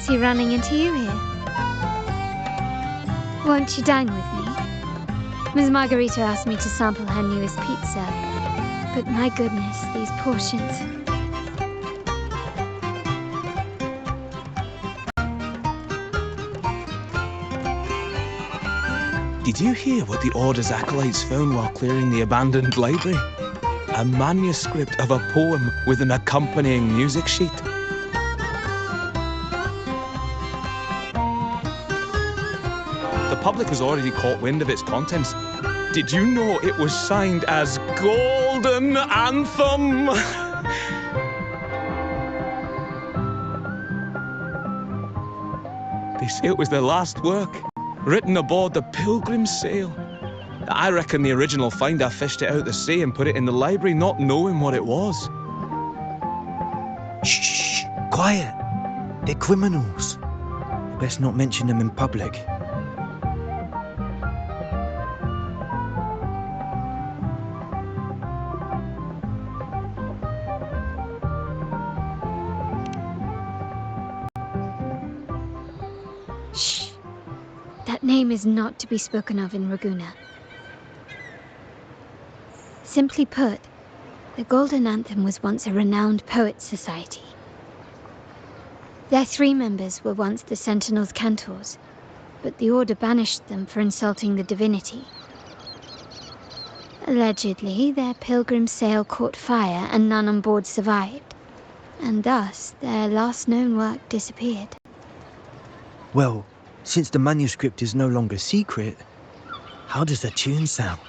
fancy running into you here. Won't you dine with me? Ms. Margarita asked me to sample her newest pizza, but my goodness, these portions. Did you hear what the Order's acolytes found while clearing the abandoned library? A manuscript of a poem with an accompanying music sheet. The public has already caught wind of its contents. Did you know it was signed as Golden Anthem? They say it was their last work, written aboard the Pilgrim's Sail. I reckon the original finder fished it out the sea and put it in the library, not knowing what it was. Shh, quiet. They're criminals. Best not mention them in public. Shh. That name is not to be spoken of in Ragusa. Simply put, the Golden Anthem was once a renowned poets' society. Their 3 members were once the Sentinel's cantors, but the Order banished them for insulting the divinity. Allegedly, their pilgrim sail caught fire and none on board survived, and thus their last known work disappeared. Well, since the manuscript is no longer secret, how does the tune sound?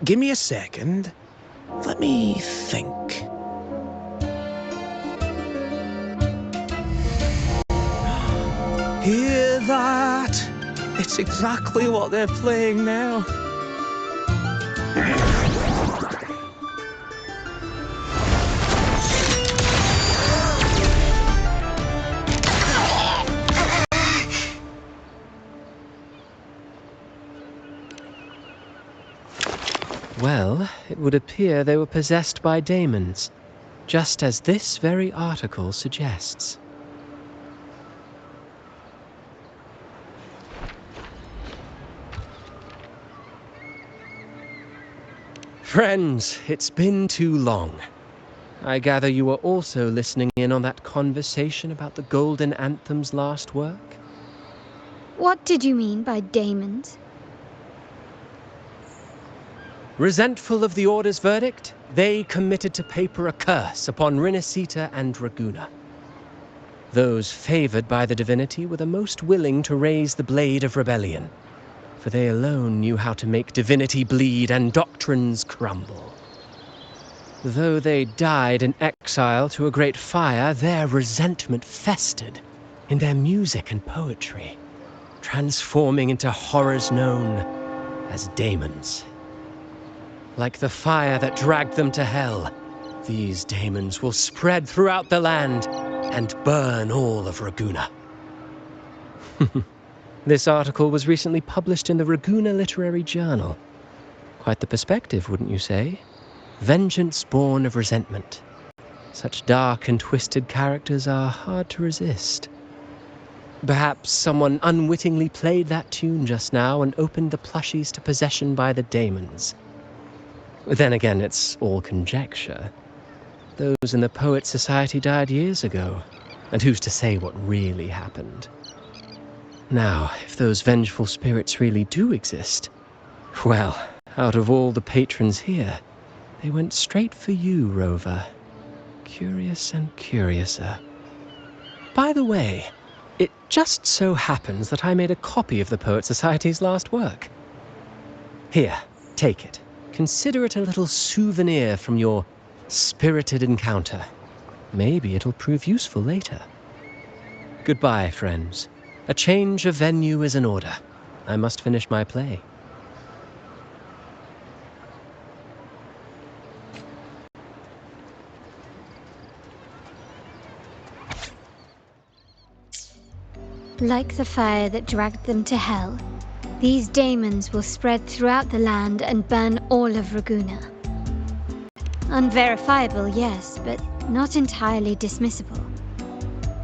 Give me a second. Let me think. Hear that? It's exactly what they're playing now. Well, it would appear they were possessed by daemons, just as this very article suggests. Friends, it's been too long. I gather you were also listening in on that conversation about the Golden Anthem's last work? What did you mean by daemons? Resentful of the Order's verdict, they committed to paper a curse upon Rinascita and Ragusa. Those favored by the divinity were the most willing to raise the blade of rebellion, for they alone knew how to make divinity bleed and doctrines crumble. Though they died in exile to a great fire, their resentment festered in their music and poetry, transforming into horrors known as daemons. Like the fire that dragged them to hell, these daemons will spread throughout the land and burn all of Ragusa. This article was recently published in the Ragusa Literary Journal. Quite the perspective, wouldn't you say? Vengeance born of resentment. Such dark and twisted characters are hard to resist. Perhaps someone unwittingly played that tune just now and opened the plushies to possession by the daemons. Then again, it's all conjecture. Those in the Poets' Society died years ago, and who's to say what really happened? Now, if those vengeful spirits really do exist, well, out of all the patrons here, they went straight for you, Rover. Curious and curiouser. By the way, it just so happens that I made a copy of the Poets' Society's last work. Here, take it. Consider it a little souvenir from your spirited encounter. Maybe it'll prove useful later. Goodbye, friends. A change of venue is in order. I must finish my play. Like the fire that dragged them to hell, these daemons will spread throughout the land and burn all of Ragusa. Unverifiable, yes, but not entirely dismissible.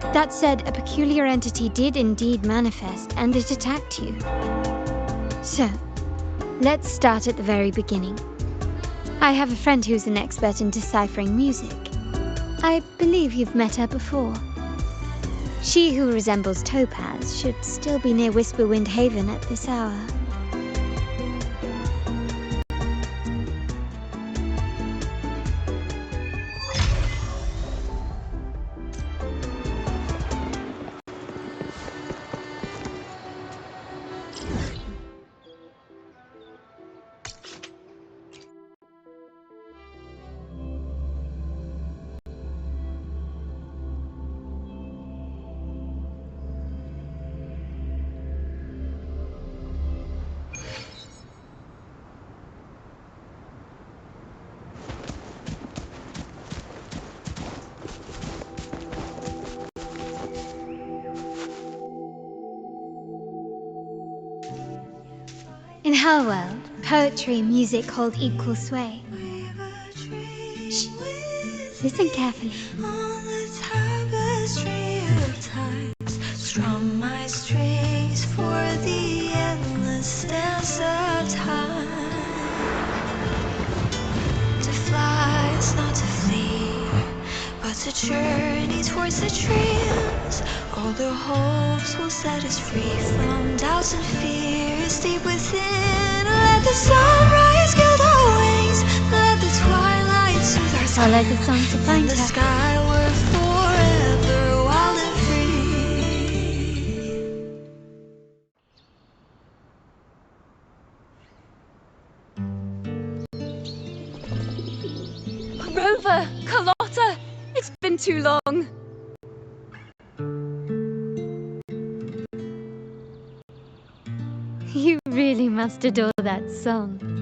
That said, a peculiar entity did indeed manifest, and it attacked you. So, let's start at the very beginning. I have a friend who's an expert in deciphering music. I believe you've met her before. She who resembles Topaz should still be near Whisperwind Haven at this hour. In her world, poetry and music hold equal sway. Shh. Listen carefully. On the tapestry of times, strum my strings for the endless dance of time. To fly is not to flee, but to journey towards the dreams. All the hopes will set us free from doubts and fears deep within. Let the sunrise gild our wings, let the twilight soothe our Follow the skin. song to find The her. skyward forever wild and free. Rover! Carlotta! It's been too long! You really must adore that song.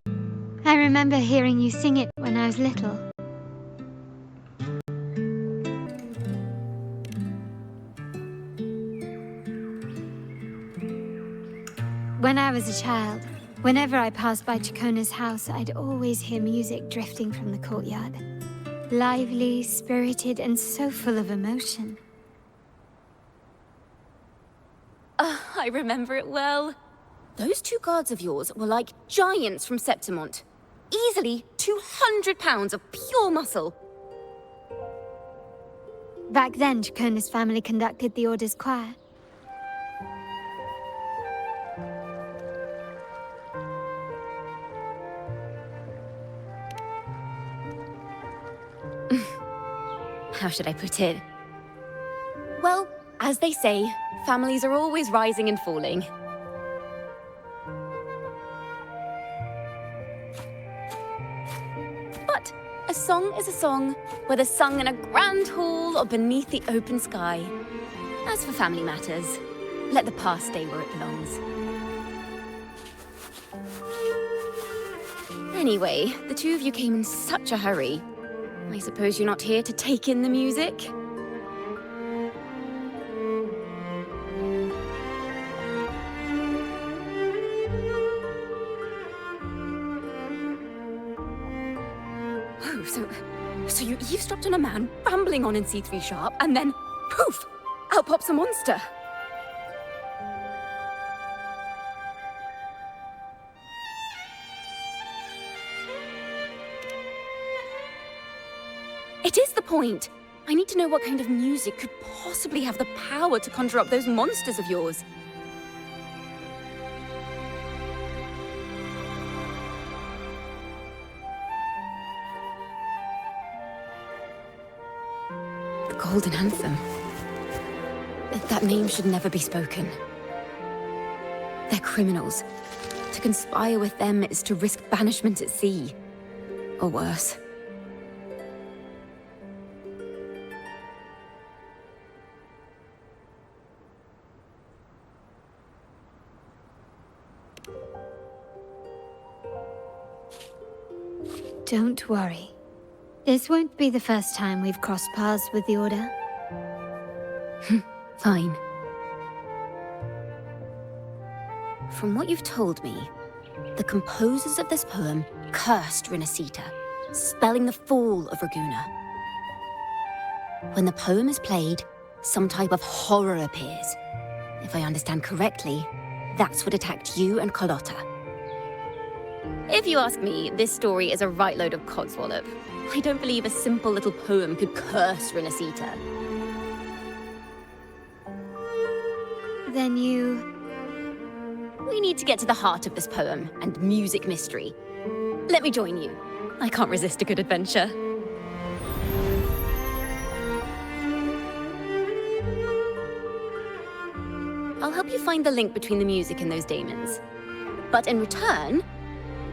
I remember hearing you sing it when I was little. When I was a child, whenever I passed by Ciaccona's house, I'd always hear music drifting from the courtyard. Lively, spirited, and so full of emotion. I remember it well. Those two guards of yours were like giants from Septimont. Easily 200 pounds of pure muscle. Back then, Ciaccona's family conducted the Order's choir. How should I put it? Well, as they say, families are always rising and falling. But a song is a song, whether sung in a grand hall or beneath the open sky. As for family matters, let the past stay where it belongs. Anyway, the two of you came in such a hurry. I suppose you're not here to take in the music? Oh, so you eavesdropped on a man rambling on in C3 Sharp, and then, poof, out pops a monster. It is the point. I need to know what kind of music could possibly have the power to conjure up those monsters of yours. The Golden Anthem. That name should never be spoken. They're criminals. To conspire with them is to risk banishment at sea. Or worse. Don't worry. This won't be the first time we've crossed paths with the Order. Fine. From what you've told me, the composers of this poem cursed Rinascita, spelling the fall of Raguna. When the poem is played, some type of horror appears. If I understand correctly, that's what attacked you and Carlotta. If you ask me, this story is a right load of codswallop. I don't believe a simple little poem could curse Renacita. Then We need to get to the heart of this poem and music mystery. Let me join you. I can't resist a good adventure. I'll help you find the link between the music and those daemons. But in return,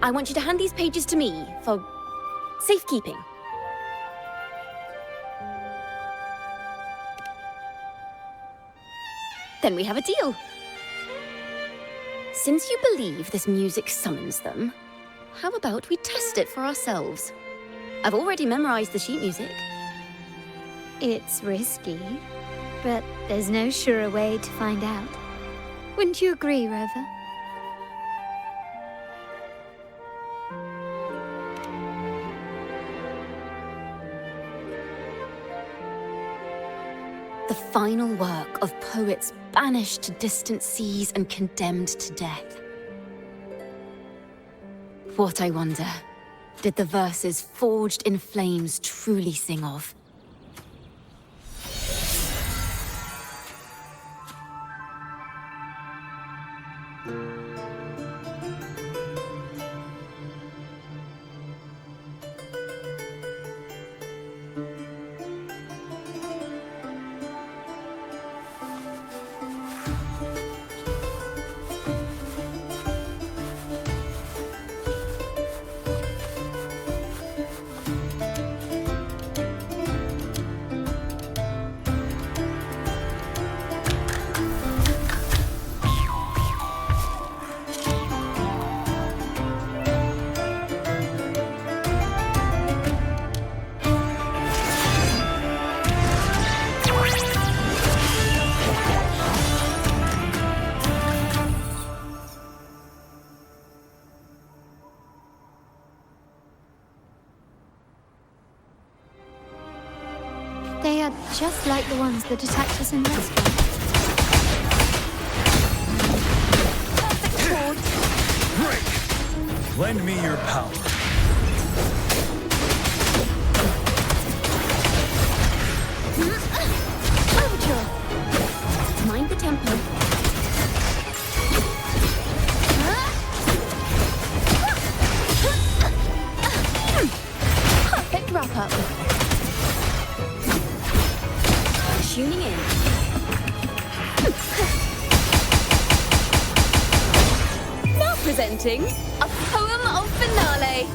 I want you to hand these pages to me for safekeeping. Then we have a deal. Since you believe this music summons them, how about we test it for ourselves? I've already memorized the sheet music. it's risky, but there's no surer way to find out. Wouldn't you agree, Rover? The final work of poets banished to distant seas and condemned to death. What, I wonder, did the verses forged in flames truly sing of? They are just like the ones that attacked us in the restaurant. Great! Lend me your power. Overture! Mind the tempo. Perfect wrap-up. Tuning in. Now presenting a poem of finale.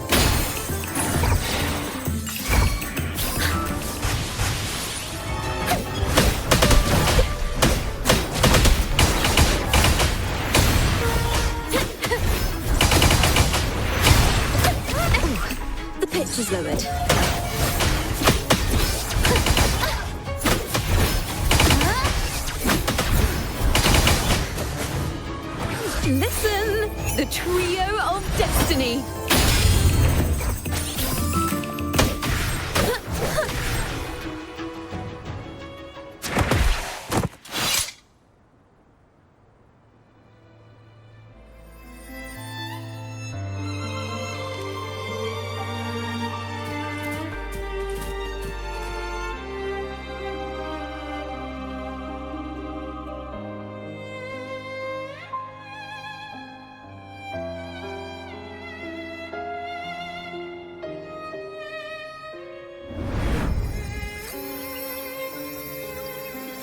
The pitch is lowered. Listen, the trio of destiny.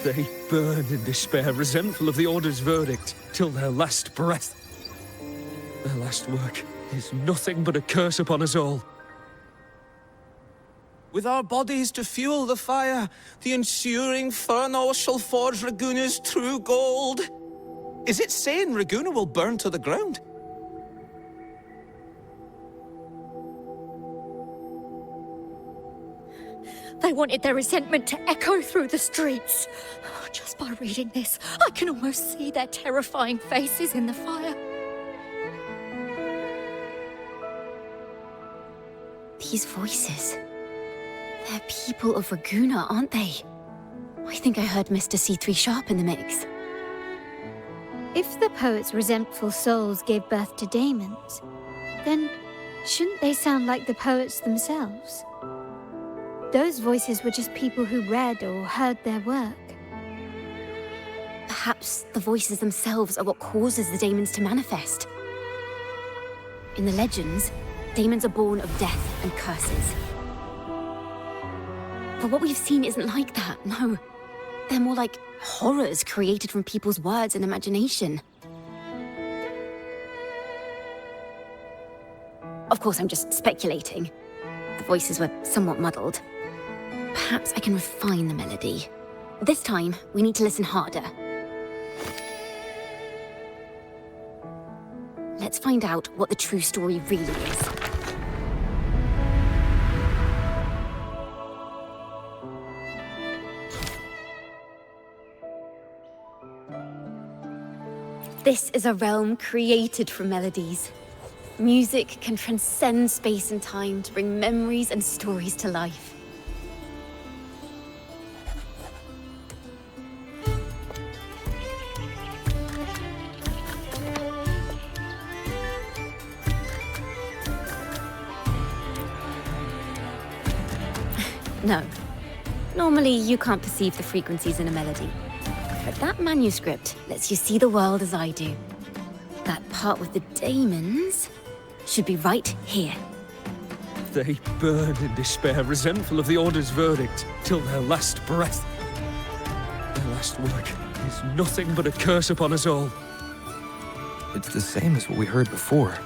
They burn in despair, resentful of the Order's verdict, till their last breath. Their last work is nothing but a curse upon us all. With our bodies to fuel the fire, the ensuing furnace shall forge Raguna's true gold. Is it saying Raguna will burn to the ground? They wanted their resentment to echo through the streets. Just by reading this, I can almost see their terrifying faces in the fire. These voices. They're people of Raguna, aren't they? I think I heard Mr. C3 Sharp in the mix. If the poet's resentful souls gave birth to daemons, then shouldn't they sound like the poets themselves? Those voices were just people who read or heard their work. Perhaps the voices themselves are what causes the daemons to manifest. In the legends, daemons are born of death and curses. But what we've seen isn't like that, no. They're more like horrors created from people's words and imagination. Of course, I'm just speculating. The voices were somewhat muddled. Perhaps I can refine the melody. This time, we need to listen harder. Let's find out what the true story really is. This is a realm created from melodies. Music can transcend space and time to bring memories and stories to life. No. Normally, you can't perceive the frequencies in a melody. But that manuscript lets you see the world as I do. That part with the daemons should be right here. They burn in despair, resentful of the Order's verdict, till their last breath. Their last work is nothing but a curse upon us all. It's the same as what we heard before.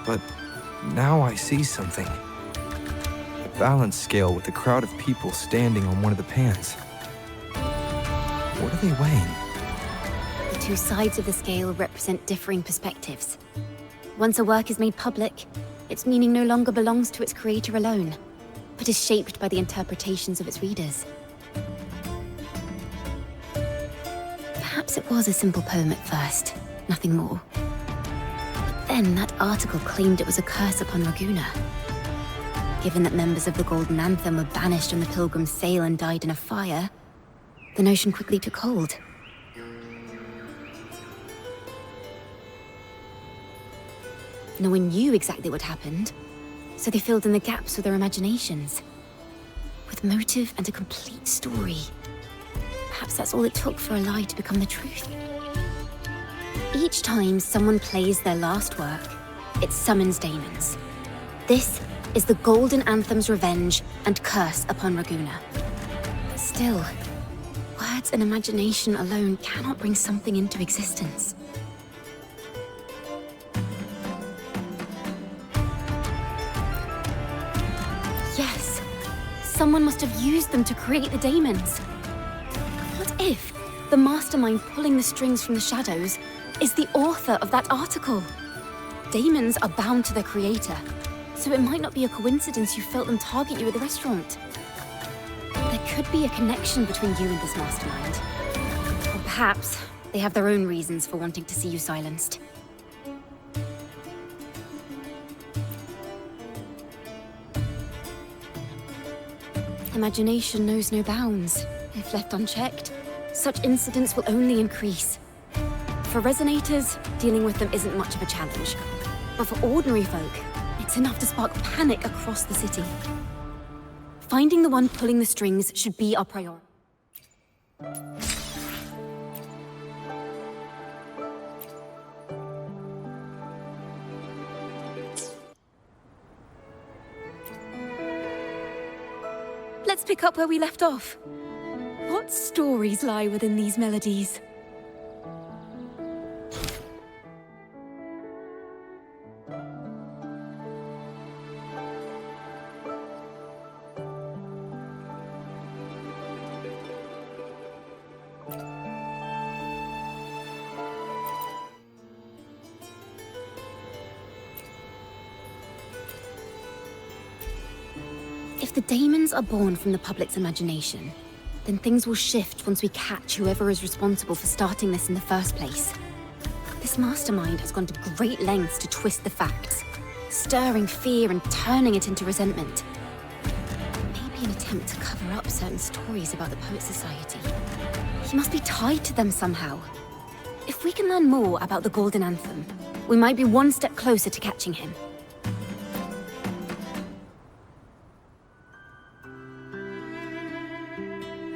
But now I see something. A balance scale with a crowd of people standing on one of the pans. What are they weighing? The two sides of the scale represent differing perspectives. Once a work is made public, its meaning no longer belongs to its creator alone, but is shaped by the interpretations of its readers. Perhaps it was a simple poem at first, nothing more. But then that article claimed it was a curse upon Raguena. Given that members of the Golden Anthem were banished on the Pilgrim's sail and died in a fire, the notion quickly took hold. No one knew exactly what happened, so they filled in the gaps with their imaginations. With motive and a complete story. Perhaps that's all it took for a lie to become the truth. Each time someone plays their last work, it summons daemons. This is the Golden Anthem's revenge and curse upon Raguena. But still, words and imagination alone cannot bring something into existence. Yes, someone must have used them to create the daemons. What if the mastermind pulling the strings from the shadows is the author of that article? Daemons are bound to their creator, so it might not be a coincidence you felt them target you at the restaurant. There could be a connection between you and this mastermind. Or perhaps they have their own reasons for wanting to see you silenced. Imagination knows no bounds. If left unchecked, such incidents will only increase. For resonators, dealing with them isn't much of a challenge. But for ordinary folk, it's enough to spark panic across the city. Finding the one pulling the strings should be our priority. Let's pick up where we left off. What stories lie within these melodies? If the daemons are born from the public's imagination, then things will shift once we catch whoever is responsible for starting this in the first place. This mastermind has gone to great lengths to twist the facts, stirring fear and turning it into resentment. be an attempt to cover up certain stories about the Poet Society. He must be tied to them somehow. If we can learn more about the Golden Anthem, we might be one step closer to catching him.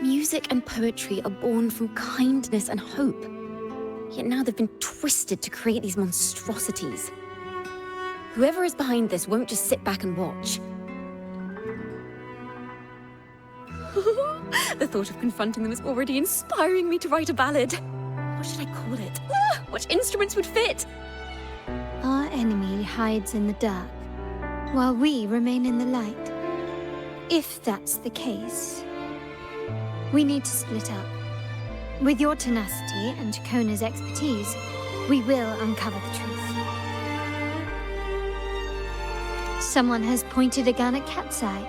Music and poetry are born from kindness and hope. Yet now they've been twisted to create these monstrosities. Whoever is behind this won't just sit back and watch. The thought of confronting them is already inspiring me to write a ballad. What should I call it? What instruments would fit? Our enemy hides in the dark, while we remain in the light. If that's the case, we need to split up. With your tenacity and Ciaccona's expertise, we will uncover the truth. Someone has pointed a gun at Cat's Eye.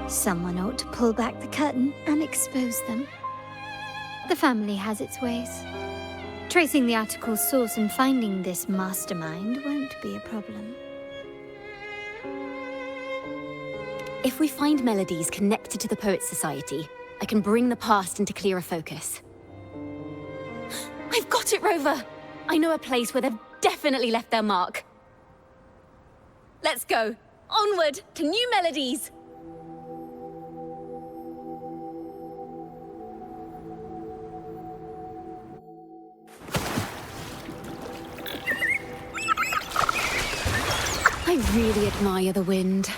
Someone ought to pull back the curtain and expose them. The family has its ways. Tracing the article's source and finding this mastermind won't be a problem. If we find melodies connected to the Poets Society, I can bring the past into clearer focus. I've got it, Rover! I know a place where they've definitely left their mark. Let's go! Onward to new melodies! I really admire the wind.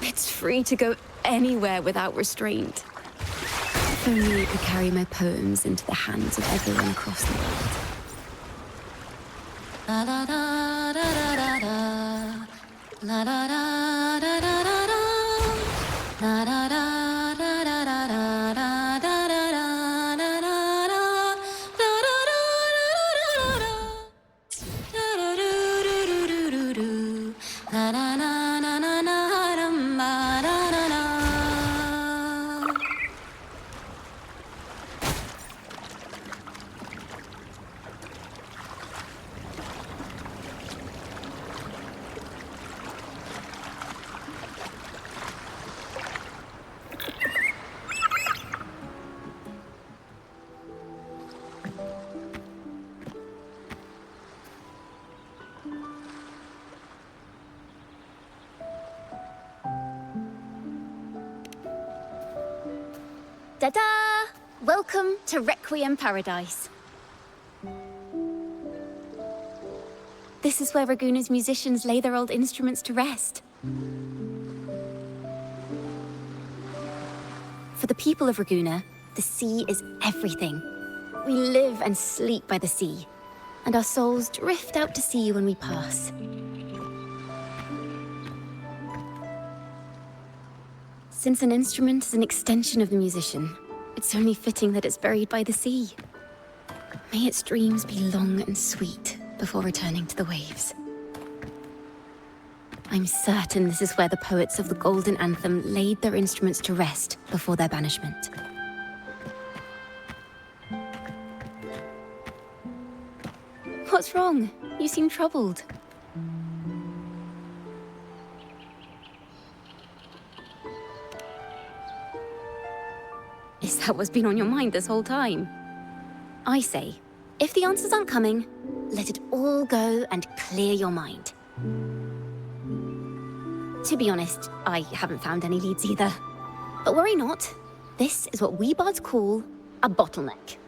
It's free to go anywhere without restraint. If only I could carry my poems into the hands of everyone across the world. La da da da da da da. La da da da da da da. La da da da da da da da da da da da da da. Da da da da da da da. Da da do do do do do. La na na na na na dum ba da da da. Ta-da! Welcome to Requiem Paradise. This is where Raguna's musicians lay their old instruments to rest. For the people of Raguna, the sea is everything. We live and sleep by the sea, and our souls drift out to sea when we pass. Since an instrument is an extension of the musician, it's only fitting that it's buried by the sea. May its dreams be long and sweet before returning to the waves. I'm certain this is where the poets of the Golden Anthem laid their instruments to rest before their banishment. What's wrong? You seem troubled. Is that what's been on your mind this whole time? I say, if the answers aren't coming, let it all go and clear your mind. To be honest, I haven't found any leads either. But worry not, this is what we bards call a bottleneck.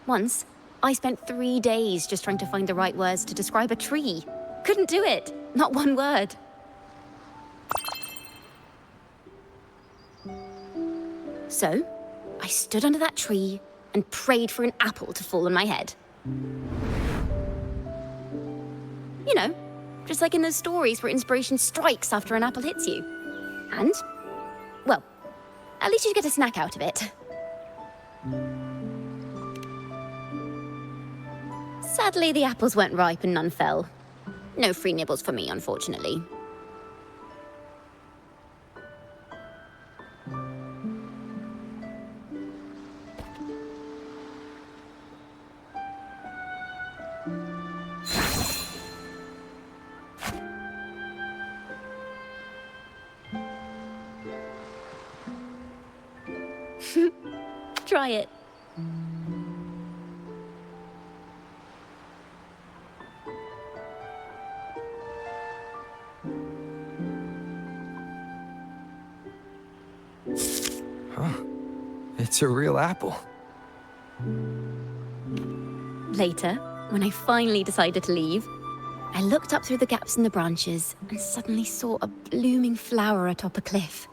Once, I spent 3 days just trying to find the right words to describe a tree. Couldn't do it, not one word. So, I stood under that tree and prayed for an apple to fall on my head. You know, just like in those stories where inspiration strikes after an apple hits you. And, well, at least you get a snack out of it. Sadly, the apples weren't ripe and none fell. No free nibbles for me, unfortunately. try it. It's a real apple. Later, when I finally decided to leave, I looked up through the gaps in the branches and suddenly saw a blooming flower atop a cliff.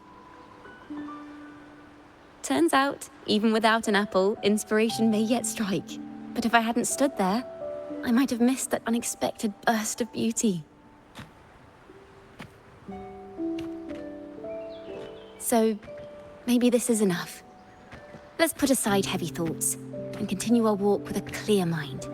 Turns out, even without an apple, inspiration may yet strike. But if I hadn't stood there, I might have missed that unexpected burst of beauty. So, maybe this is enough. Let's put aside heavy thoughts and continue our walk with a clear mind.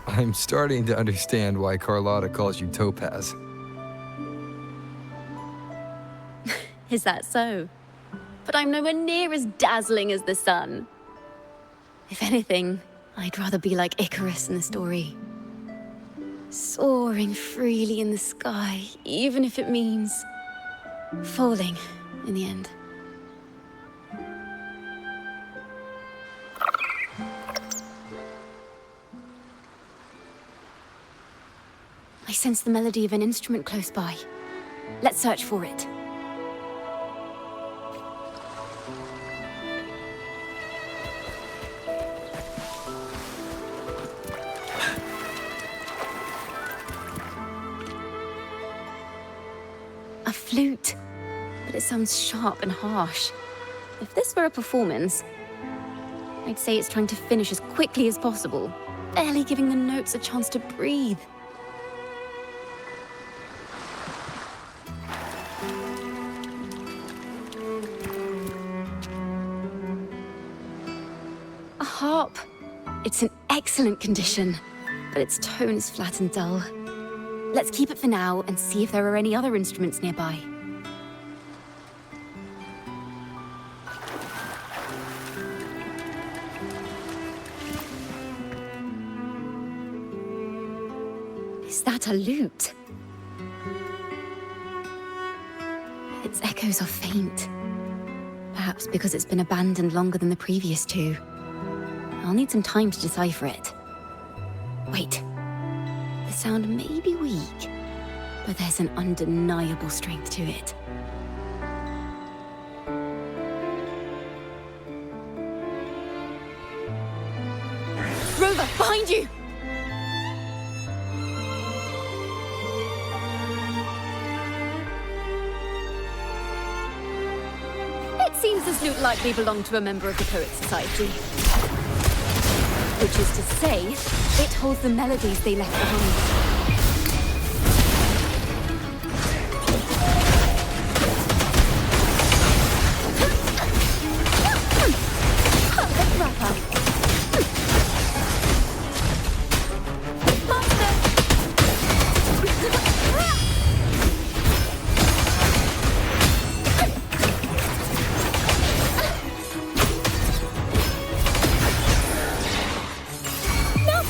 I'm starting to understand why Carlotta calls you Topaz. Is that so? But I'm nowhere near as dazzling as the sun. If anything, I'd rather be like Icarus in the story. Soaring freely in the sky, even if it means falling in the end. I sense the melody of an instrument close by. Let's search for it. A flute, but it sounds sharp and harsh. If this were a performance, I'd say it's trying to finish as quickly as possible, barely giving the notes a chance to breathe. A harp. It's in excellent condition, but its tone is flat and dull. Let's keep it for now and see if there are any other instruments nearby. Is that a lute? Its echoes are faint. Perhaps because it's been abandoned longer than the previous two. I'll need some time to decipher it. Wait. The sound may be weak, but there's an undeniable strength to it. Rover, behind you! It seems this lute likely belonged to a member of the Poets Society. Which is to say, it holds the melodies they left behind.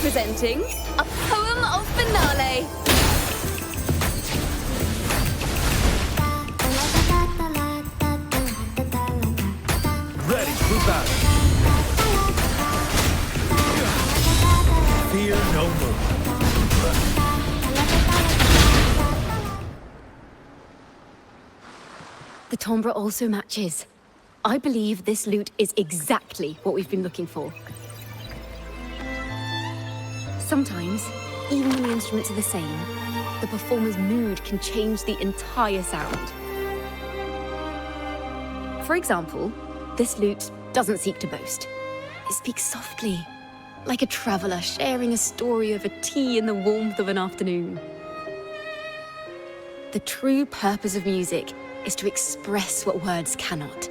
Presenting a poem of finale. Ready for battle. Fear no more. The timbre also matches. I believe this lute is exactly what we've been looking for. Sometimes, even when the instruments are the same, the performer's mood can change the entire sound. For example, this lute doesn't seek to boast. It speaks softly, like a traveler sharing a story over tea in the warmth of an afternoon. The true purpose of music is to express what words cannot.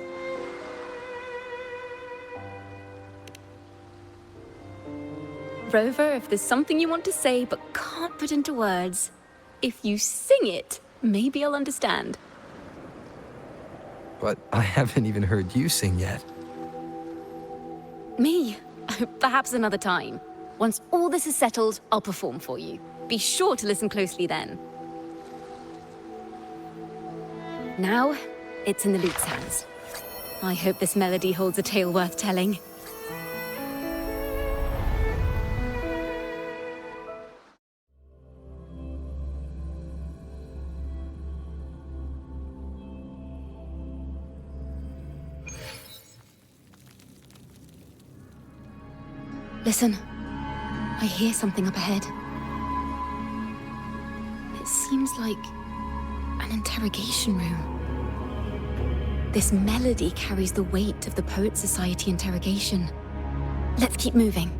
Rover, if there's something you want to say but can't put into words, if you sing it, maybe I'll understand. But I haven't even heard you sing yet. Me? Perhaps another time. Once all this is settled, I'll perform for you. Be sure to listen closely then. Now, it's in the lute's hands. I hope this melody holds a tale worth telling. Listen. I hear something up ahead. It seems like an interrogation room. This melody carries the weight of the Poets Society interrogation. Let's keep moving.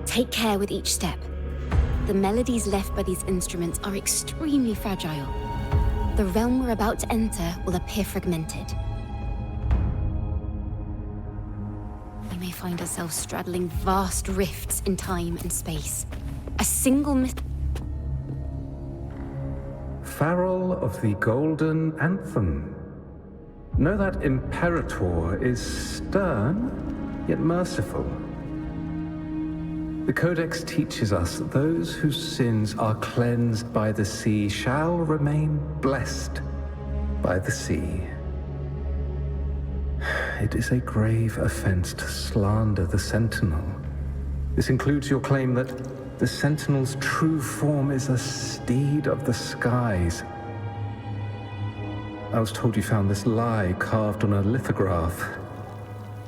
Take care with each step. The melodies left by these instruments are extremely fragile. The realm we're about to enter will appear fragmented. We may find ourselves straddling vast rifts in time and space. A single Farrell of the Golden Anthem. Know that Imperator is stern, yet merciful. The Codex teaches us that those whose sins are cleansed by the sea shall remain blessed by the sea. It is a grave offense to slander the Sentinel. This includes your claim that the Sentinel's true form is a steed of the skies. I was told you found this lie carved on a lithograph.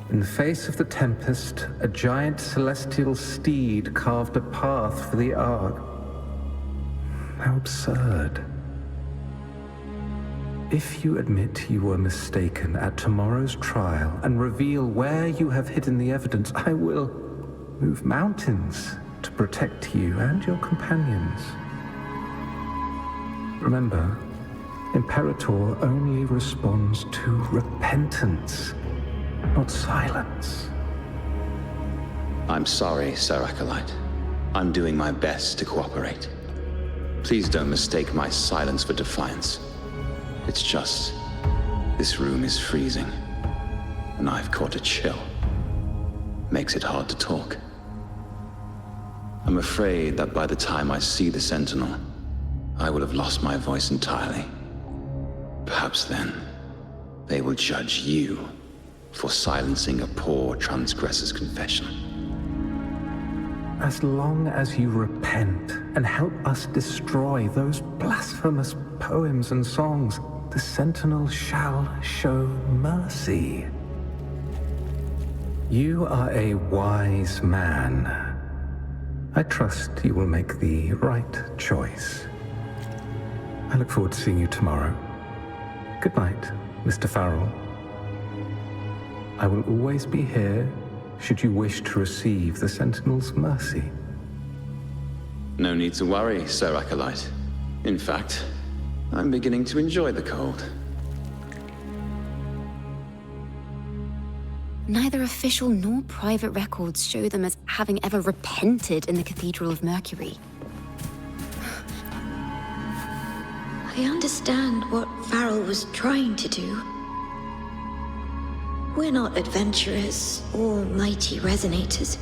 In the face of the tempest, a giant celestial steed carved a path for the Ark. How absurd. If you admit you were mistaken at tomorrow's trial and reveal where you have hidden the evidence, I will move mountains to protect you and your companions. Remember, Imperator only responds to repentance, not silence. I'm sorry, Sir Acolyte. I'm doing my best to cooperate. Please don't mistake my silence for defiance. It's just, this room is freezing, and I've caught a chill. Makes it hard to talk. I'm afraid that by the time I see the Sentinel, I will have lost my voice entirely. Perhaps then, they will judge you for silencing a poor transgressor's confession. As long as you repent and help us destroy those blasphemous poems and songs, the Sentinel shall show mercy. You are a wise man. I trust you will make the right choice. I look forward to seeing you tomorrow. Good night, Mr. Farrell. I will always be here should you wish to receive the Sentinel's mercy. No need to worry, Sir Acolyte. In fact, I'm beginning to enjoy the cold. Neither official nor private records show them as having ever repented in the Cathedral of Mercury. I understand what Farrell was trying to do. We're not adventurers or mighty resonators.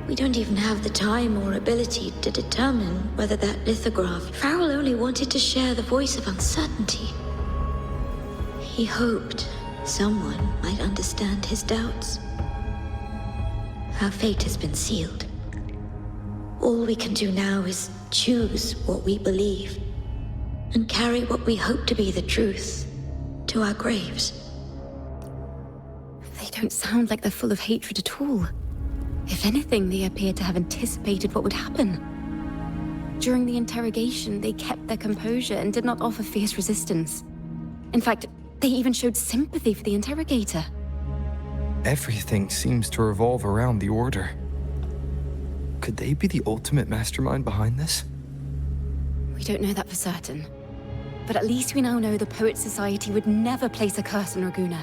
We don't even have the time or ability to determine whether that lithograph... Farrell only wanted to share the voice of uncertainty. He hoped someone might understand his doubts. Our fate has been sealed. All we can do now is choose what we believe and carry what we hope to be the truth to our graves. They don't sound like they're full of hatred at all. If anything, they appear to have anticipated what would happen. During the interrogation, they kept their composure and did not offer fierce resistance. In fact, they even showed sympathy for the interrogator. Everything seems to revolve around the Order. Could they be the ultimate mastermind behind this? We don't know that for certain. But at least we now know the Poets Society would never place a curse on Raguna.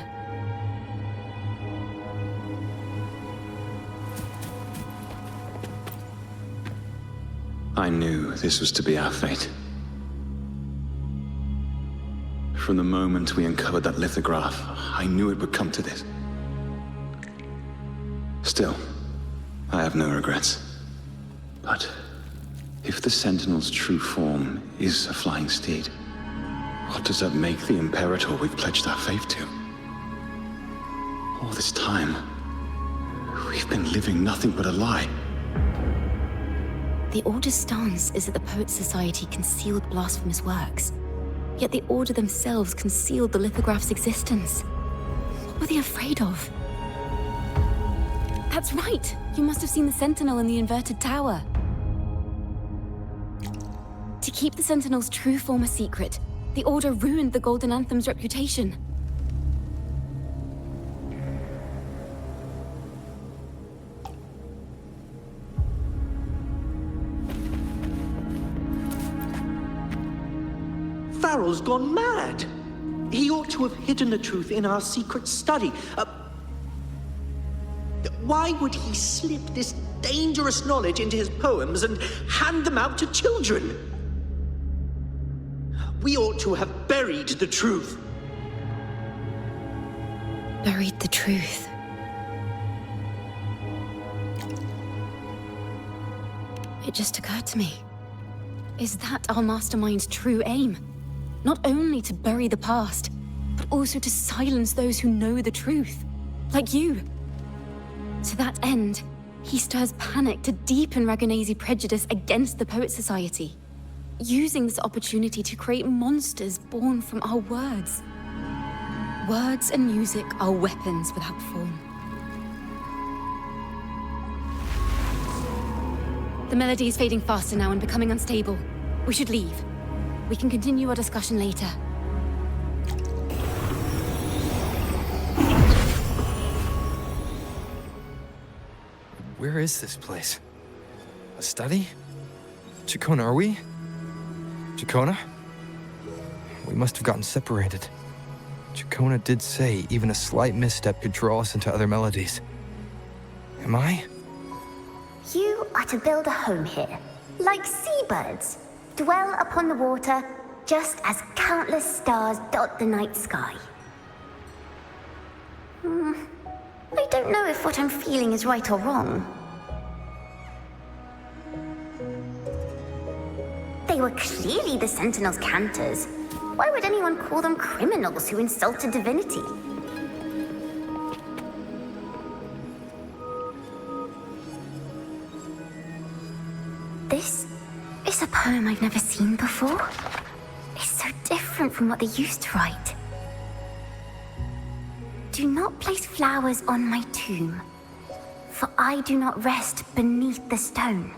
I knew this was to be our fate. From the moment we uncovered that lithograph, I knew it would come to this. Still, I have no regrets. But if the Sentinel's true form is a flying steed, What does that make the Imperator we've pledged our faith to? All this time, we've been living nothing but a lie. The Order's stance is that the Poets' Society concealed blasphemous works. Yet the Order themselves concealed the lithograph's existence. What were they afraid of? That's right! You must have seen the Sentinel in the inverted tower. To keep the Sentinel's true form a secret, the Order ruined the Golden Anthem's reputation. Farrell's gone mad. He ought to have hidden the truth in our secret study. Why would he slip this dangerous knowledge into his poems and hand them out to children? We ought to have buried the truth. Buried the truth. It just occurred to me. Is that our mastermind's true aim? Not only to bury the past, but also to silence those who know the truth. Like you. To that end, he stirs panic to deepen Ragonese prejudice against the Poets' Society, using this opportunity to create monsters born from our words. Words and music are weapons without form. The melody is fading faster now and becoming unstable. We should leave. We can continue our discussion later. Where is this place? A study? Ciaccona, are we? Ciaccona? We must have gotten separated. Ciaccona did say even a slight misstep could draw us into other melodies. Am I? You are to build a home here, like seabirds. Dwell upon the water, just as countless stars dot the night sky. I don't know if what I'm feeling is right or wrong. They were clearly the Sentinel's cantors. Why would anyone call them criminals who insulted divinity? This is a poem I've never seen before. It's so different from what they used to write. Do not place flowers on my tomb, for I do not rest beneath the stone.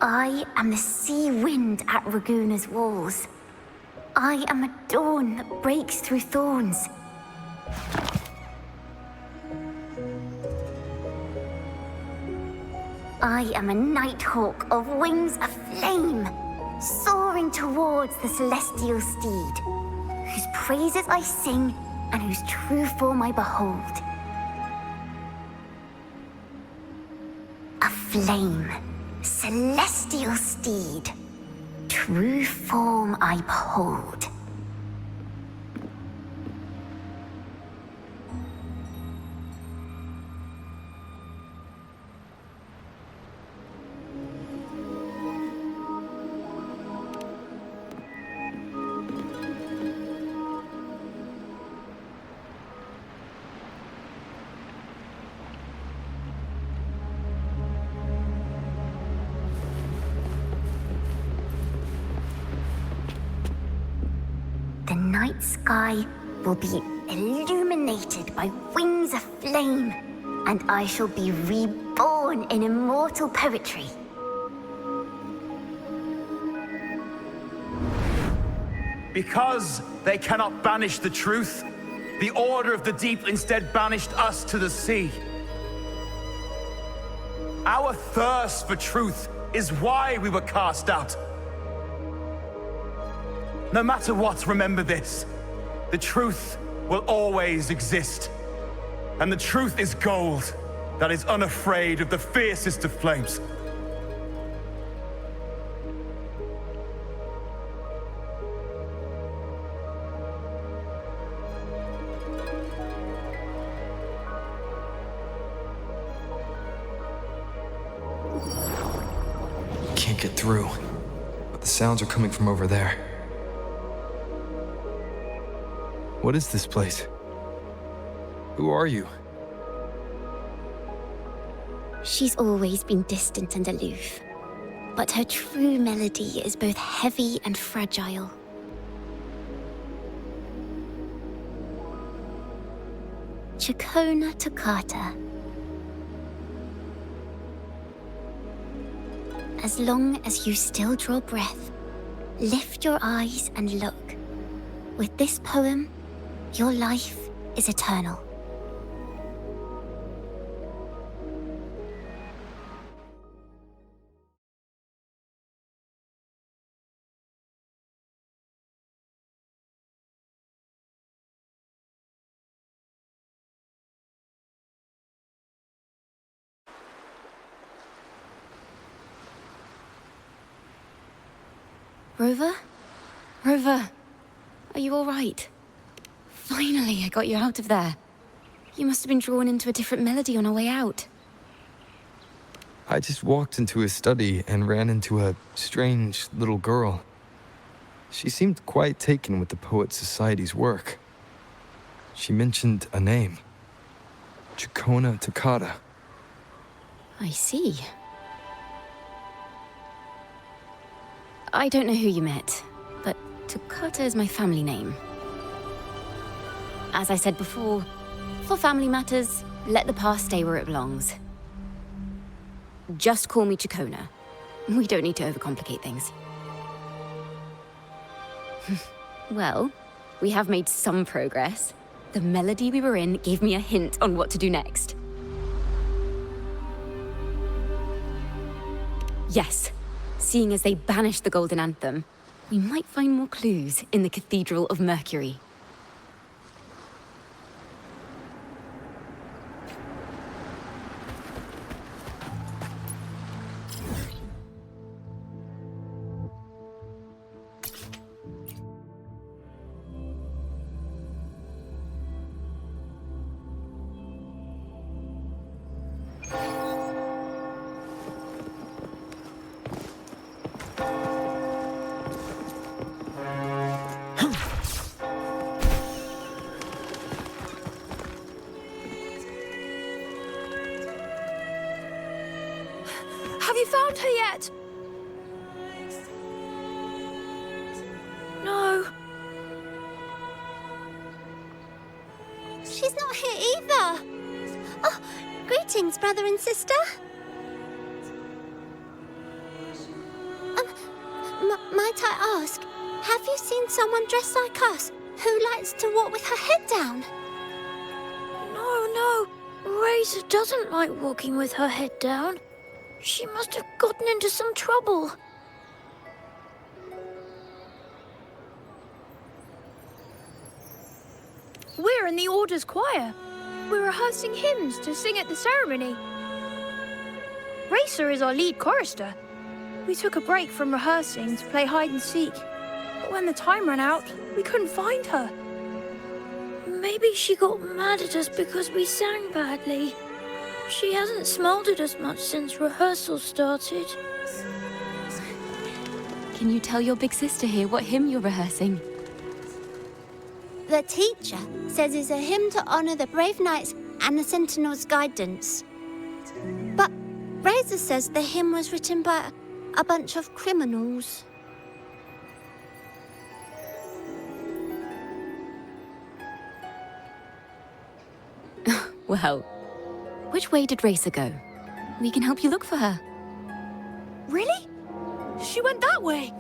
I am the sea wind at Raguna's walls. I am a dawn that breaks through thorns. I am a nighthawk of wings aflame, soaring towards the celestial steed, whose praises I sing and whose true form I behold. A flame, celestial steed, true form I behold. The night sky will be illuminated by wings of flame, and I shall be reborn in immortal poetry. Because they cannot banish the truth, the Order of the Deep instead banished us to the sea. Our thirst for truth is why we were cast out. No matter what, remember this. The truth will always exist. And the truth is gold that is unafraid of the fiercest of flames. Can't get through. but the sounds are coming from over there. What is this place? Who are you? She's always been distant and aloof, but her true melody is both heavy and fragile. Ciaccona toccata. As long as you still draw breath, lift your eyes and look. With this poem, your life is eternal. Rover? Rover, are you all right? Finally, I got you out of there. You must have been drawn into a different melody on our way out. I just walked into his study and ran into a strange little girl. She seemed quite taken with the Poet Society's work. She mentioned a name. Ciaccona toccata. I see. I don't know who you met, but Toccata is my family name. As I said before, for family matters, let the past stay where it belongs. Just call me Ciaccona. We don't need to overcomplicate things. Well, we have made some progress. The melody we were in gave me a hint on what to do next. Yes. Seeing as they banished the Golden Anthem, we might find more clues in the Cathedral of Mercury. Have you found her yet? No. She's not here either. Oh, greetings, brother and sister. Might I ask, have you seen someone dressed like us who likes to walk with her head down? No. Razor doesn't like walking with her head down. She must have gotten into some trouble. We're in the Order's choir. We're rehearsing hymns to sing at the ceremony. Racer is our lead chorister. We took a break from rehearsing to play hide and seek. But when the time ran out, we couldn't find her. Maybe she got mad at us because we sang badly. She hasn't smiled at us much since rehearsal started. Can you tell your big sister here what hymn you're rehearsing? The teacher says it's a hymn to honor the brave knights and the Sentinel's guidance. But Razor says the hymn was written by a bunch of criminals. Well, which way did Racer go? We can help you look for her. Really? She went that way.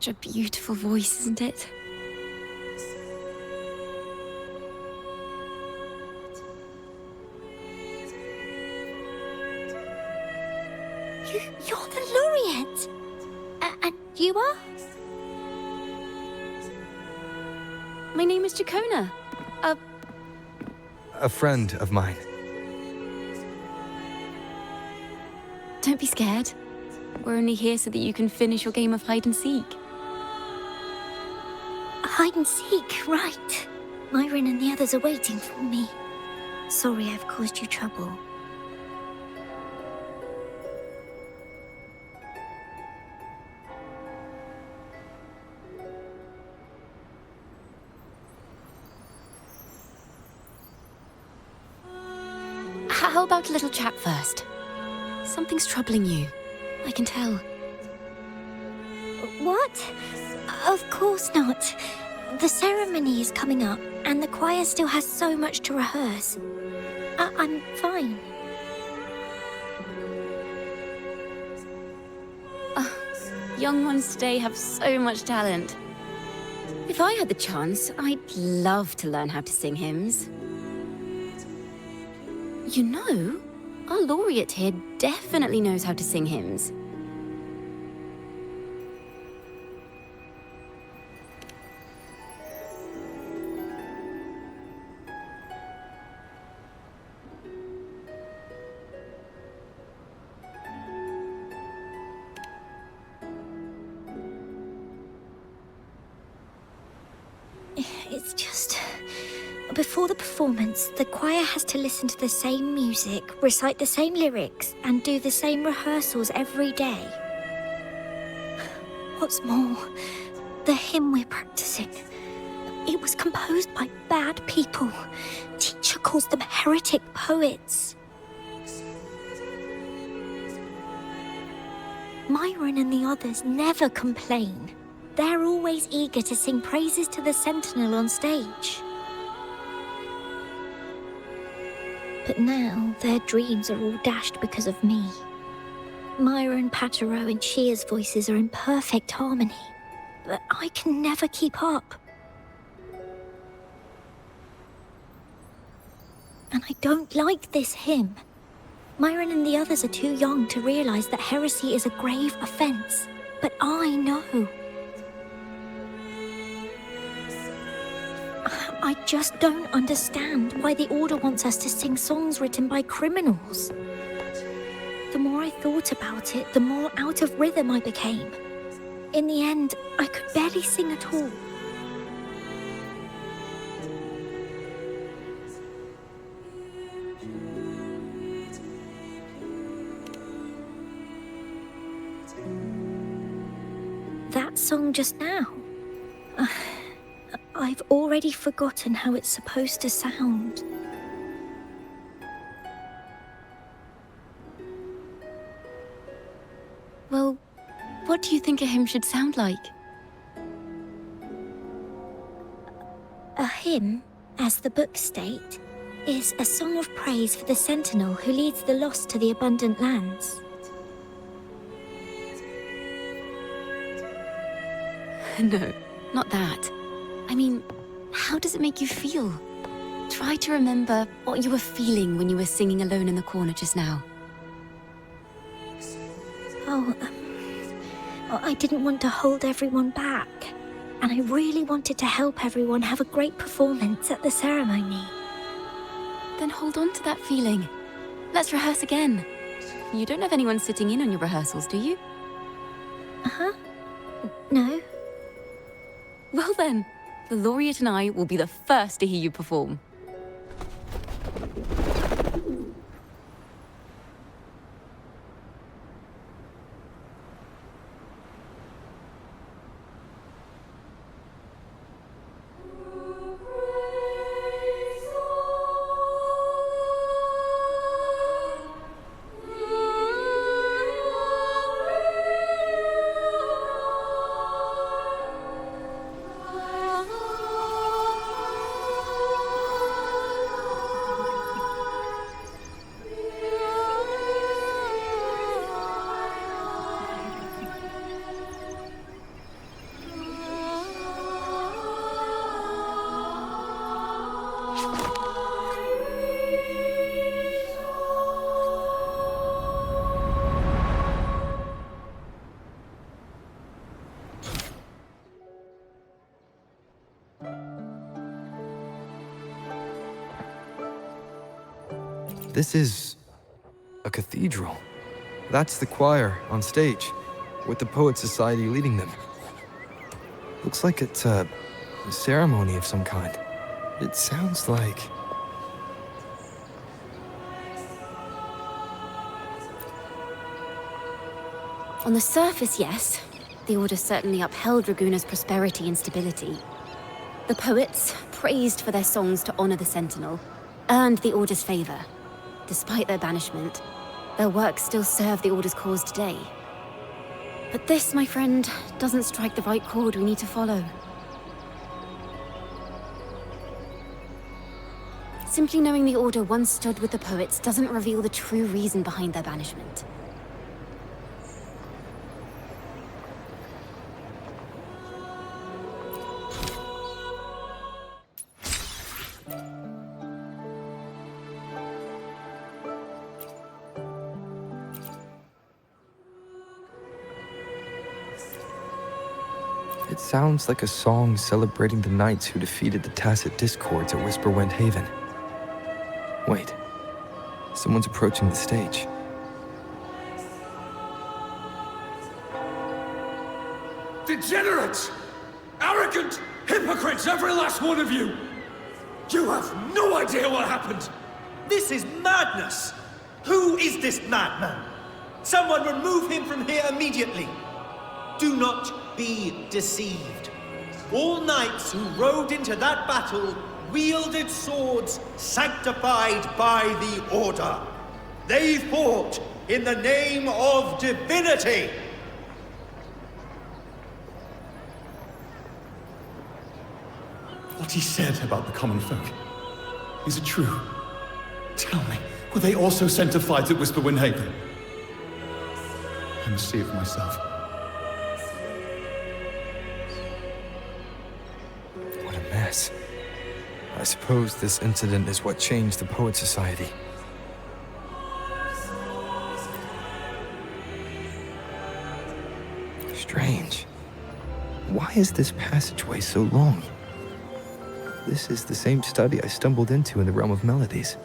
such a beautiful voice, isn't it? You're the laureate! And you are? My name is Ciaccona. A friend of mine. Don't be scared. We're only here so that you can finish your game of hide and seek. Hide and seek, right. Myron and the others are waiting for me. Sorry I've caused you trouble. How about a little chat first? Something's troubling you. I can tell. What? Of course not. The ceremony is coming up, and the choir still has so much to rehearse. I'm fine. Young ones today have so much talent. If I had the chance, I'd love to learn how to sing hymns. You know, our laureate here definitely knows how to sing hymns. It's just... Before the performance, the choir has to listen to the same music, recite the same lyrics, and do the same rehearsals every day. What's more, the hymn we're practicing, it was composed by bad people. Teacher calls them heretic poets. Myron and the others never complain. They're always eager to sing praises to the Sentinel on stage. But now, their dreams are all dashed because of me. Myron, Patero, and Shia's voices are in perfect harmony, but I can never keep up. And I don't like this hymn. Myron and the others are too young to realize that heresy is a grave offense, but I know. I just don't understand why the Order wants us to sing songs written by criminals. The more I thought about it, the more out of rhythm I became. In the end, I could barely sing at all. That song just now. I've already forgotten how it's supposed to sound. Well, what do you think a hymn should sound like? A hymn, as the books state, is a song of praise for the Sentinel who leads the lost to the abundant lands. No, not that. I mean, how does it make you feel? Try to remember what you were feeling when you were singing alone in the corner just now. I didn't want to hold everyone back, and I really wanted to help everyone have a great performance at the ceremony. Then hold on to that feeling. Let's rehearse again. You don't have anyone sitting in on your rehearsals, do you? No. Well then, the laureate and I will be the first to hear you perform. This is a cathedral. That's the choir on stage, with the Poet Society leading them. Looks like it's a ceremony of some kind. It sounds like... On the surface, yes. The Order certainly upheld Raguna's prosperity and stability. The poets, praised for their songs to honor the Sentinel, earned the Order's favor. Despite their banishment, their works still serve the Order's cause today. But this, my friend, doesn't strike the right chord we need to follow. Simply knowing the Order once stood with the poets doesn't reveal the true reason behind their banishment. It sounds like a song celebrating the knights who defeated the Tacit Discords at Whisperwind Haven. Wait, someone's approaching the stage. Degenerates! Arrogant hypocrites, every last one of you! You have no idea what happened! This is madness! Who is this madman? Someone remove him from here immediately! Do not be deceived. All knights who rode into that battle wielded swords sanctified by the Order. They fought in the name of divinity. What he said about the common folk, is it true? Tell me, were they also sent to fight at Whisperwind Haven? I must see it for myself. What a mess. I suppose this incident is what changed the Poet Society. Strange. Why is this passageway so long? This is the same study I stumbled into in the Realm of Melodies.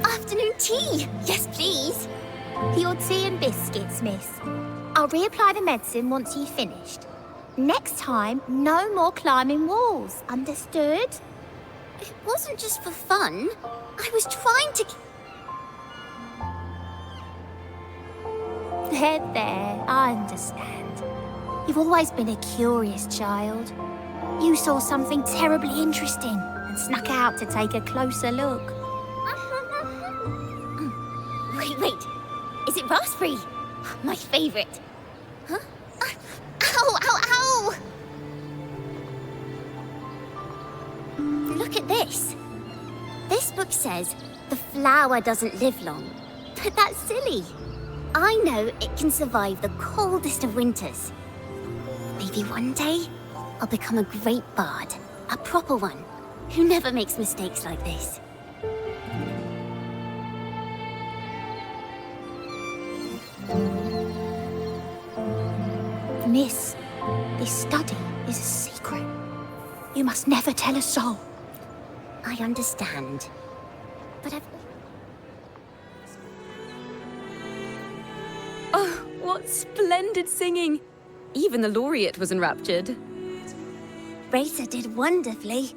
Afternoon tea! Yes, please. Your tea and biscuits, miss. I'll reapply the medicine once you've finished. Next time, no more climbing walls. Understood? It wasn't just for fun. I was trying to... There, I understand. You've always been a curious child. You saw something terribly interesting and snuck out to take a closer look. Wait. Is it raspberry? My favorite. Huh? Ow! Look at this. This book says the flower doesn't live long, but that's silly. I know it can survive the coldest of winters. Maybe one day, I'll become a great bard. A proper one, who never makes mistakes like this. Miss, this study is a secret. You must never tell a soul. I understand. But I've... Oh, what splendid singing! Even the laureate was enraptured. Racer did wonderfully.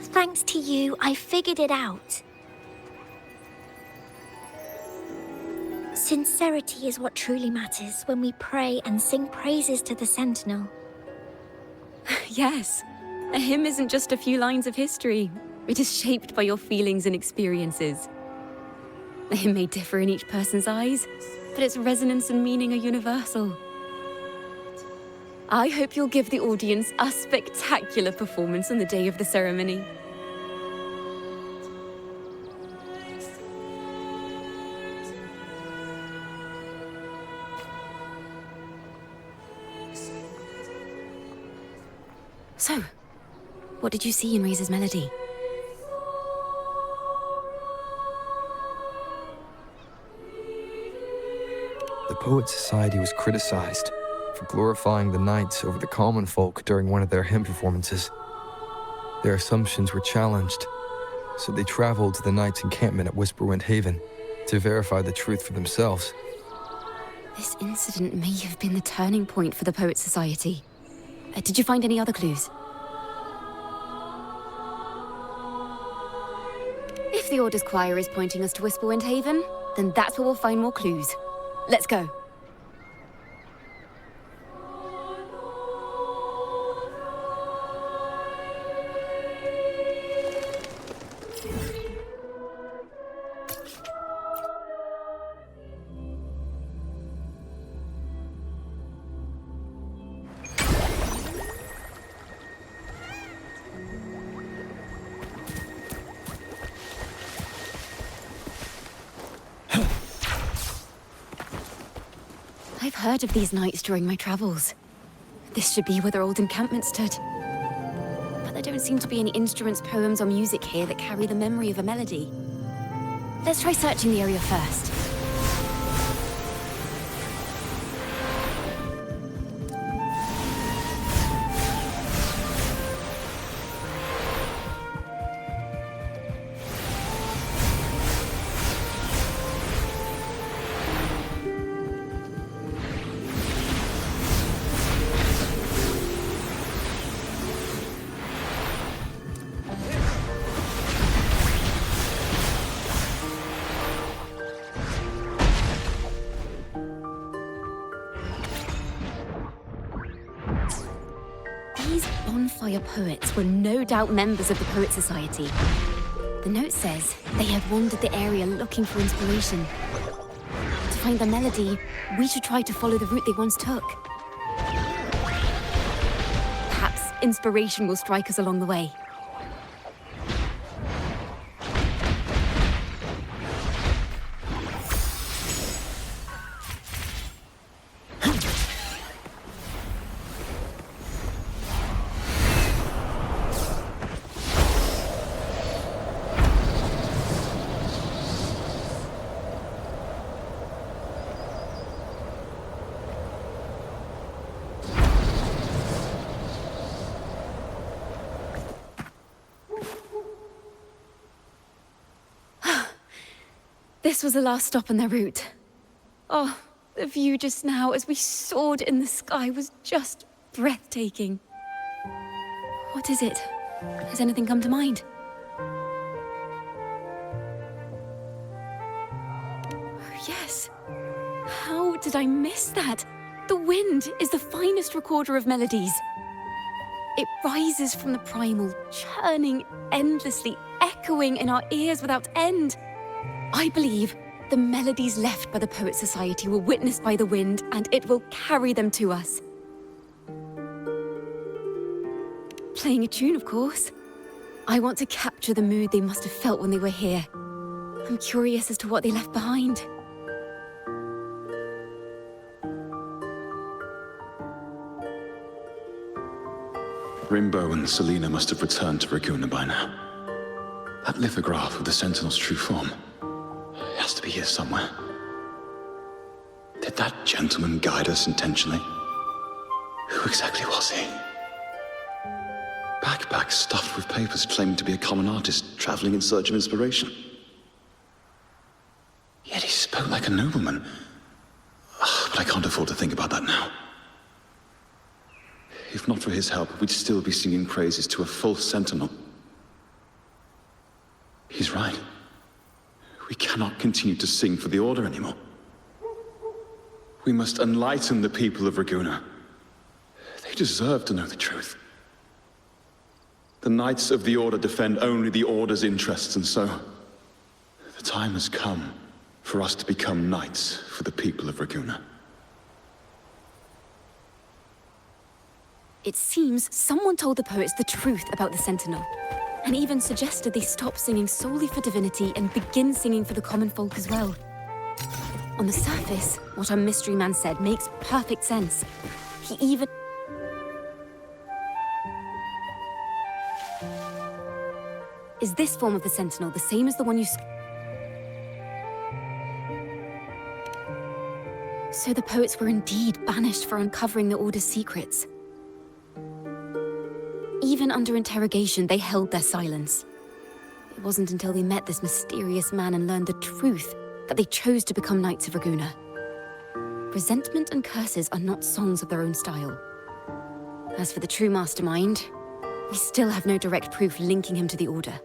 Thanks to you, I figured it out. Sincerity is what truly matters when we pray and sing praises to the Sentinel. Yes, a hymn isn't just a few lines of history. It is shaped by your feelings and experiences. The hymn may differ in each person's eyes, but its resonance and meaning are universal. I hope you'll give the audience a spectacular performance on the day of the ceremony. So, what did you see in Razor's melody? The Poet Society was criticized for glorifying the knights over the common folk during one of their hymn performances. Their assumptions were challenged, so they traveled to the knights' encampment at Whisperwind Haven to verify the truth for themselves. This incident may have been the turning point for the Poet Society. Did you find any other clues? If the Order's choir is pointing us to Whisperwind Haven, then that's where we'll find more clues. Let's go. I've heard of these knights during my travels. This should be where their old encampment stood. But there don't seem to be any instruments, poems, or music here that carry the memory of a melody. Let's try searching the area first. These bonfire poets were no doubt members of the Poet Society. The note says they had wandered the area looking for inspiration. To find the melody, we should try to follow the route they once took. Perhaps inspiration will strike us along the way. This was the last stop on their route. Oh, the view just now as we soared in the sky was just breathtaking. What is it? Has anything come to mind? Oh, yes. How did I miss that? The wind is the finest recorder of melodies. It rises from the primal, churning endlessly, echoing in our ears without end. I believe the melodies left by the Poet Society were witnessed by the wind, and it will carry them to us. Playing a tune, of course. I want to capture the mood they must have felt when they were here. I'm curious as to what they left behind. Rimbo and Selena must have returned to Raguna by now. That lithograph of the Sentinel's true form. It has to be here somewhere. Did that gentleman guide us intentionally? Who exactly was he? Backpack stuffed with papers claiming to be a common artist traveling in search of inspiration. Yet he spoke like a nobleman. But I can't afford to think about that now. If not for his help, we'd still be singing praises to a false sentinel. He's right. We cannot continue to sing for the Order anymore. We must enlighten the people of Raguna. They deserve to know the truth. The Knights of the Order defend only the Order's interests, and so the time has come for us to become knights for the people of Raguna. It seems someone told the poets the truth about the Sentinel, and even suggested they stop singing solely for divinity and begin singing for the common folk as well. On the surface, what our mystery man said makes perfect sense. He even... Is this form of the Sentinel the same as the one you... So the poets were indeed banished for uncovering the Order's secrets. Even under interrogation, they held their silence. It wasn't until they met this mysterious man and learned the truth that they chose to become Knights of Raguna. Resentment and curses are not songs of their own style. As for the true mastermind, we still have no direct proof linking him to the Order.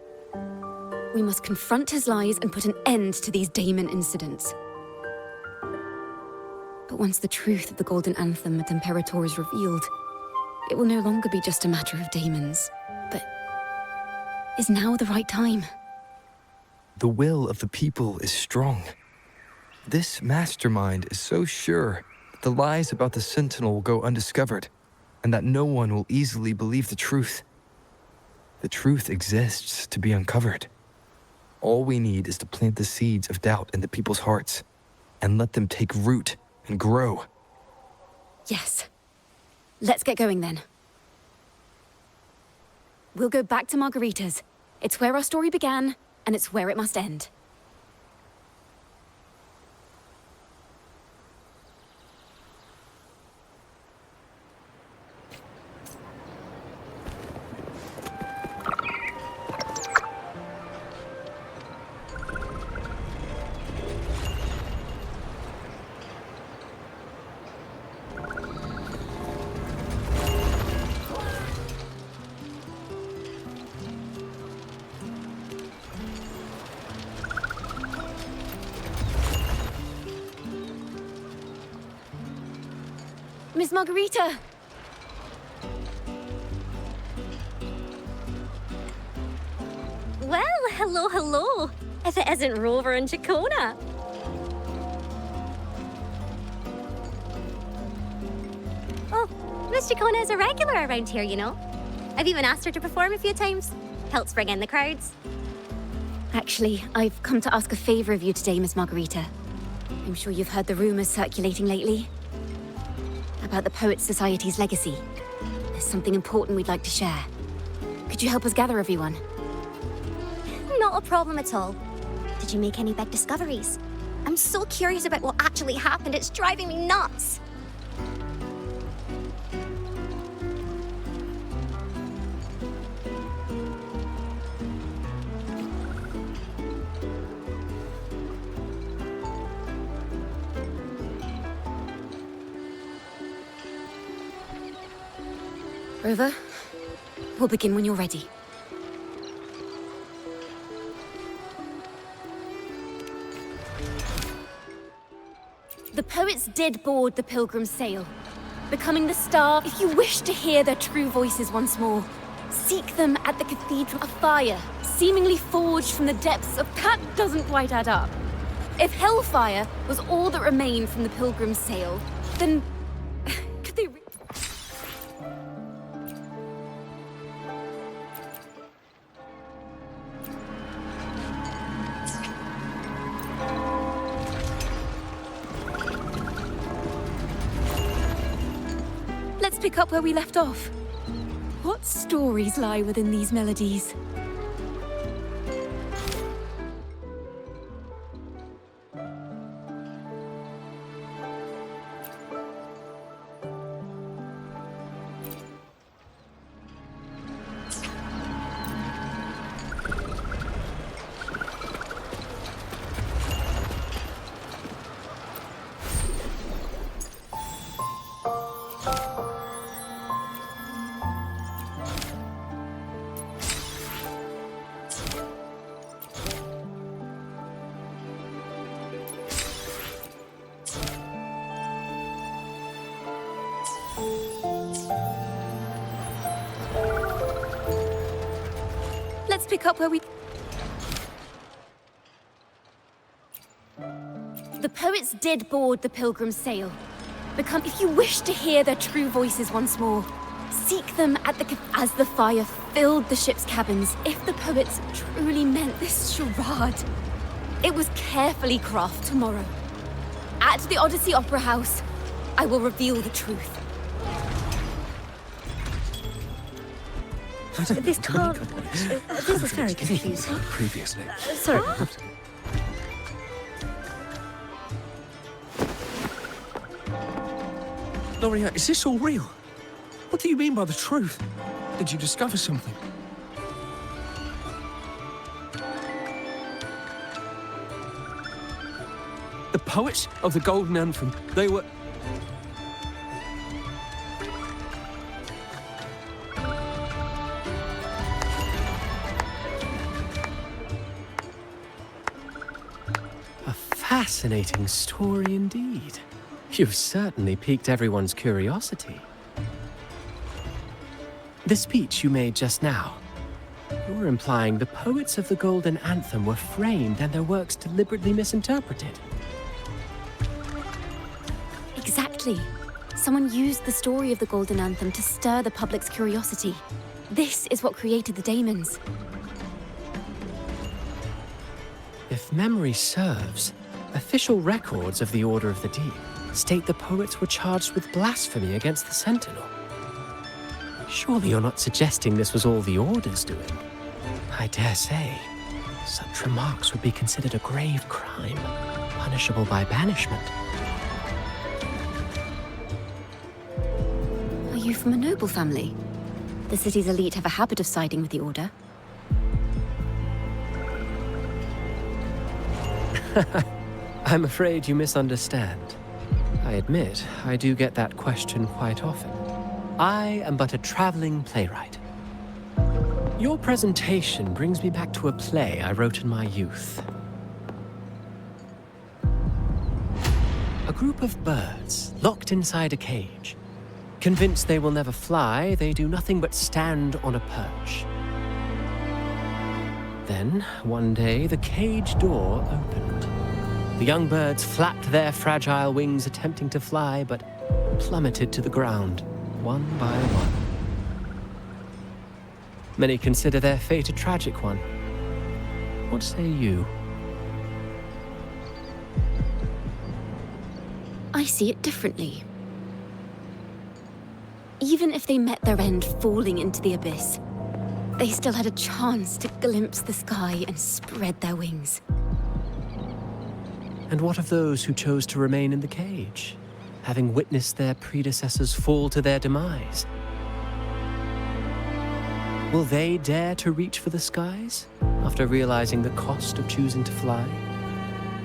We must confront his lies and put an end to these Daemon incidents. But once the truth of the Golden Anthem at Imperator is revealed, it will no longer be just a matter of daemons. But is now the right time? The will of the people is strong. This mastermind is so sure that the lies about the Sentinel will go undiscovered, and that no one will easily believe the truth. The truth exists to be uncovered. All we need is to plant the seeds of doubt in the people's hearts, and let them take root and grow. Yes. Let's get going then. We'll go back to Margarita's. It's where our story began, and it's where it must end. Miss Margarita! Well, hello, hello. If it isn't Rover and Ciaccona. Oh, Miss Ciaccona is a regular around here, you know. I've even asked her to perform a few times. Helps bring in the crowds. Actually, I've come to ask a favor of you today, Miss Margarita. I'm sure you've heard the rumors circulating lately about the Poets Society's legacy. There's something important we'd like to share. Could you help us gather everyone? Not a problem at all. Did you make any big discoveries? I'm so curious about what actually happened. It's driving me nuts. Rover, we'll begin when you're ready. The poets did board the Pilgrim's sail, becoming the star. If you wish to hear their true voices once more, seek them at the Cathedral of Fire, seemingly forged from the depths of... That doesn't quite add up. If Hellfire was all that remained from the Pilgrim's sail, then... could they... Let's pick up where we left off. What stories lie within these melodies? Let's pick up where we... The poets did board the Pilgrim's sail. If you wish to hear their true voices once more, seek them at the... As the fire filled the ship's cabins, if the poets truly meant this charade, it was carefully crafted tomorrow. At the Odyssey Opera House, I will reveal the truth. This can't... This is very confusing. Previously. Sorry. Gloria, is this all real? What do you mean by the truth? Did you discover something? The poets of the Golden Anthem, they were... A fascinating story indeed. You've certainly piqued everyone's curiosity. The speech you made just now, you're implying the poets of the Golden Anthem were framed and their works deliberately misinterpreted. Exactly. Someone used the story of the Golden Anthem to stir the public's curiosity. This is what created the daemons. If memory serves, official records of the Order of the Deep state the poets were charged with blasphemy against the Sentinel. Surely you're not suggesting this was all the Order's doing? I dare say, such remarks would be considered a grave crime, punishable by banishment. Are you from a noble family? The city's elite have a habit of siding with the Order. I'm afraid you misunderstand. I admit, I do get that question quite often. I am but a traveling playwright. Your presentation brings me back to a play I wrote in my youth. A group of birds locked inside a cage. Convinced they will never fly, they do nothing but stand on a perch. Then, one day, the cage door opened. The young birds flapped their fragile wings attempting to fly, but plummeted to the ground, one by one. Many consider their fate a tragic one. What say you? I see it differently. Even if they met their end falling into the abyss, they still had a chance to glimpse the sky and spread their wings. And what of those who chose to remain in the cage, having witnessed their predecessors fall to their demise? Will they dare to reach for the skies after realizing the cost of choosing to fly?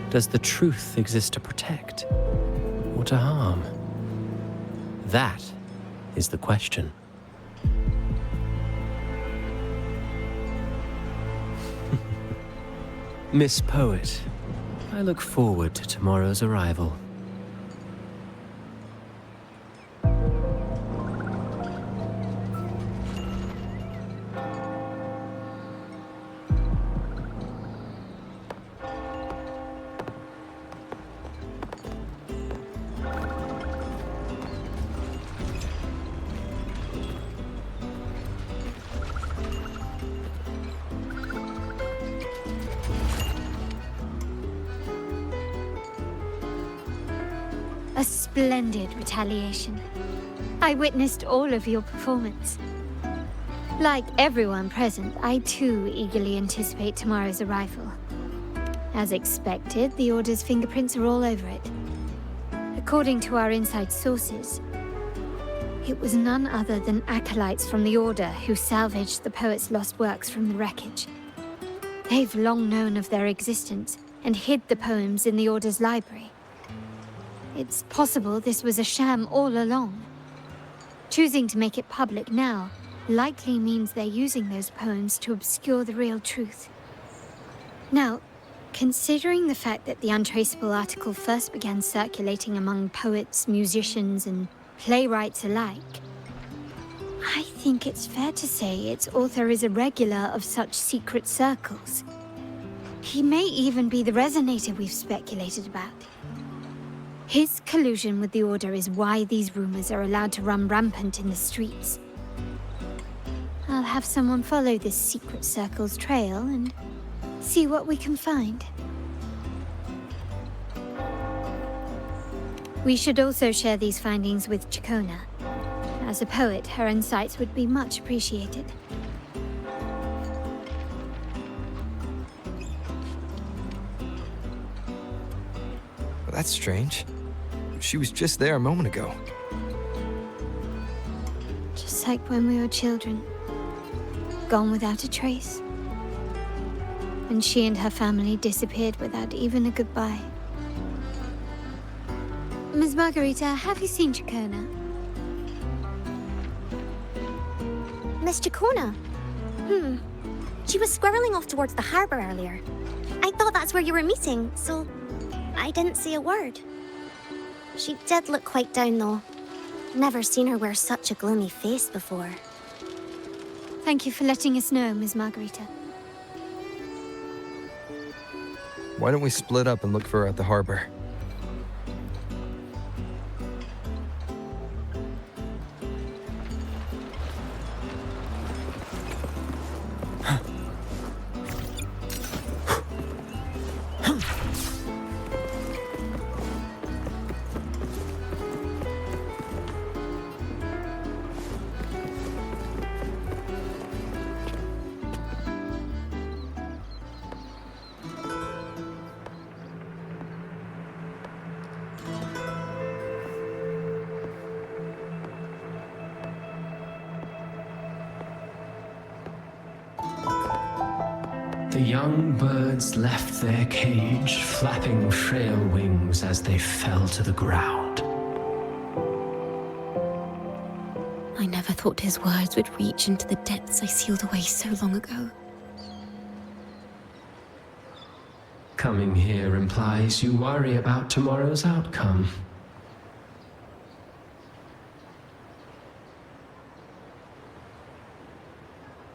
Does the truth exist to protect or to harm? That is the question. Miss Poet, I look forward to tomorrow's arrival. A splendid retaliation. I witnessed all of your performance. Like everyone present, I too eagerly anticipate tomorrow's arrival. As expected, the Order's fingerprints are all over it. According to our inside sources, it was none other than acolytes from the Order who salvaged the poet's lost works from the wreckage. They've long known of their existence and hid the poems in the Order's library. It's possible this was a sham all along. Choosing to make it public now likely means they're using those poems to obscure the real truth. Now, considering the fact that the untraceable article first began circulating among poets, musicians, and playwrights alike, I think it's fair to say its author is a regular of such secret circles. He may even be the resonator we've speculated about. His collusion with the Order is why these rumors are allowed to run rampant in the streets. I'll have someone follow this secret circle's trail and see what we can find. We should also share these findings with Ciaccona. As a poet, her insights would be much appreciated. That's strange. She was just there a moment ago. just like when we were children. Gone without a trace. And she and her family disappeared without even a goodbye. Ms. Margarita, have you seen Ciaccona? Miss Ciaccona? She was squirreling off towards the harbor earlier. I thought that's where you were meeting, so I didn't say a word. She did look quite down, though. Never seen her wear such a gloomy face before. Thank you for letting us know, Ms. Margarita. Why don't we split up and look for her at the harbor? The young birds left their cage, flapping frail wings as they fell to the ground. I never thought his words would reach into the depths I sealed away so long ago. Coming here implies you worry about tomorrow's outcome.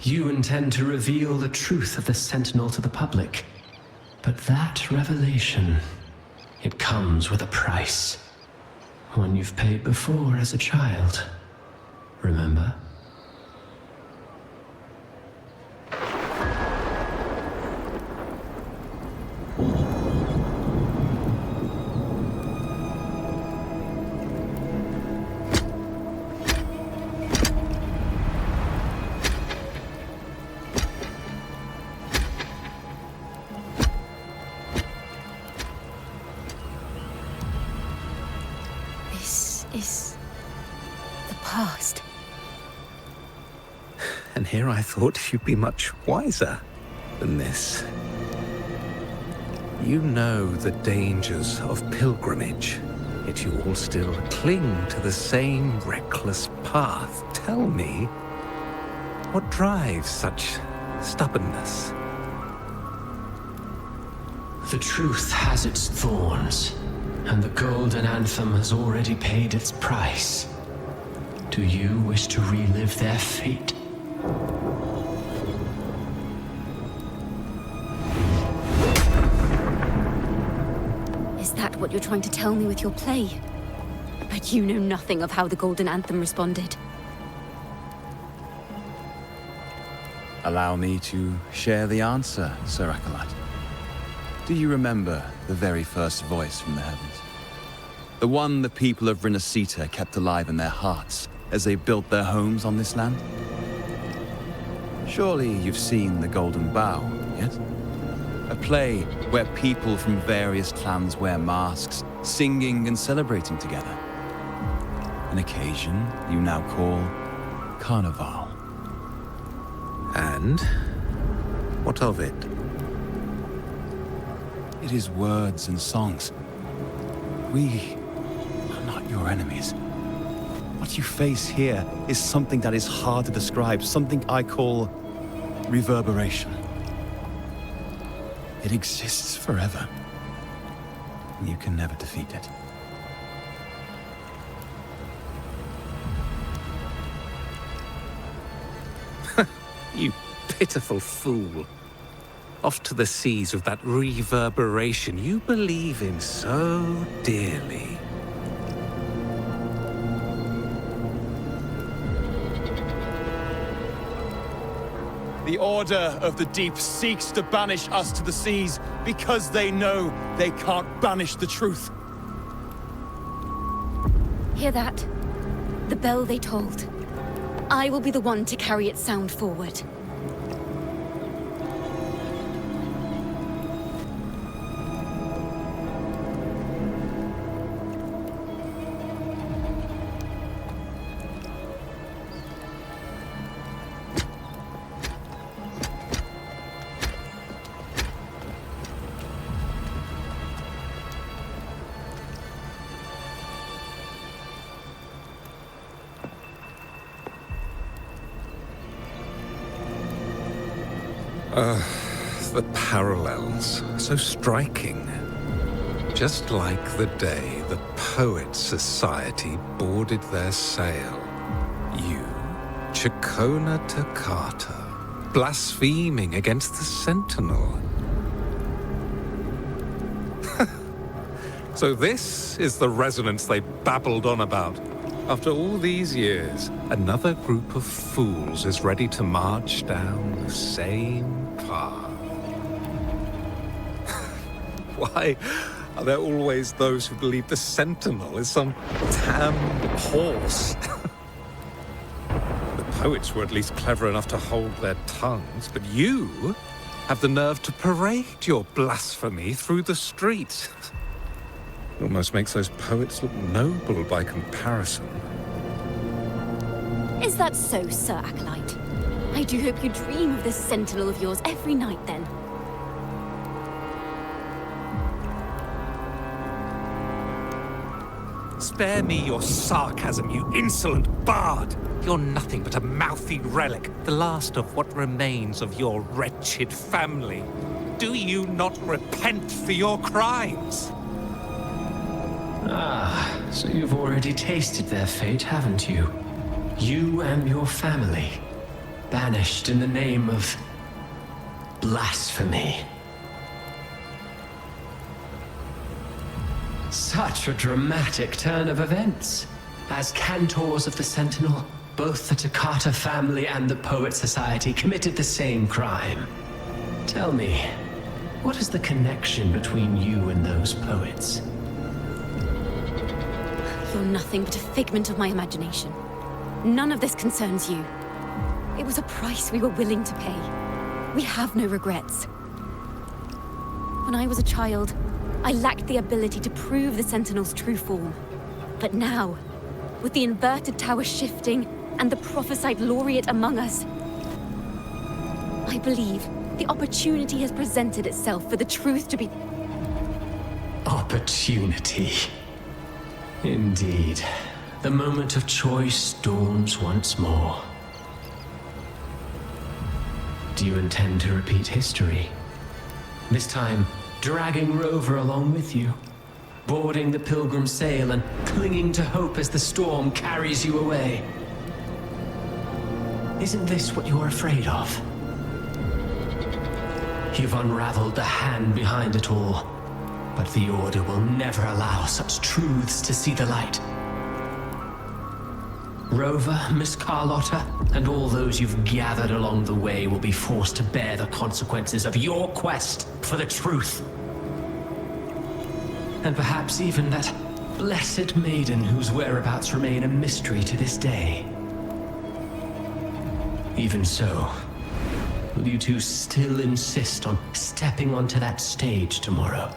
You intend to reveal the truth of the Sentinel to the public. But that revelation, it comes with a price. One you've paid before as a child. Remember? Is the past. And here I thought you'd be much wiser than this. You know the dangers of pilgrimage, yet you all still cling to the same reckless path. Tell me, what drives such stubbornness? The truth has its thorns. And the Golden Anthem has already paid its price. Do you wish to relive their fate? Is that what you're trying to tell me with your play? But you know nothing of how the Golden Anthem responded. Allow me to share the answer, Sir Acolyte. Do you remember the very first voice from the heavens? The one the people of Rinascita kept alive in their hearts as they built their homes on this land? Surely you've seen The Golden Bough, yet? A play where people from various clans wear masks, singing and celebrating together. An occasion you now call Carnival. And what of it? It is words and songs. We are not your enemies. What you face here is something that is hard to describe, something I call reverberation. It exists forever, and you can never defeat it. You pitiful fool. Off to the seas with that reverberation you believe in so dearly. The Order of the Deep seeks to banish us to the seas because they know they can't banish the truth. Hear that? The bell they tolled. I will be the one to carry its sound forward. The parallels, so striking. Just like the day the Poets Society boarded their sail. You, Ciaccona Toccata, blaspheming against the Sentinel. So this is the resonance they babbled on about. After all these years, another group of fools is ready to march down the same path. Why are there always those who believe the Sentinel is some damn horse? The poets were at least clever enough to hold their tongues, but you have the nerve to parade your blasphemy through the streets. Almost makes those poets look noble by comparison. Is that so, Sir Acolyte? I do hope you dream of this sentinel of yours every night, then. Spare me your sarcasm, you insolent bard! You're nothing but a mouthy relic, the last of what remains of your wretched family. Do you not repent for your crimes? Ah, so you've already tasted their fate, haven't you? You and your family, banished in the name of blasphemy. Such a dramatic turn of events. As cantors of the Sentinel, both the Toccata family and the Poet Society committed the same crime. Tell me, what is the connection between you and those poets? You're nothing but a figment of my imagination. None of this concerns you. It was a price we were willing to pay. We have no regrets. When I was a child, I lacked the ability to prove the Sentinel's true form. But now, with the inverted tower shifting and the prophesied laureate among us, I believe the opportunity has presented itself for the truth to be... Opportunity. Indeed. The moment of choice dawns once more. Do you intend to repeat history? This time, dragging Rover along with you, boarding the pilgrim sail and clinging to hope as the storm carries you away. Isn't this what you're afraid of? You've unraveled the hand behind it all, but the Order will never allow such truths to see the light. Rover, Miss Carlotta, and all those you've gathered along the way will be forced to bear the consequences of your quest for the truth. And perhaps even that blessed maiden whose whereabouts remain a mystery to this day. Even so, will you two still insist on stepping onto that stage tomorrow?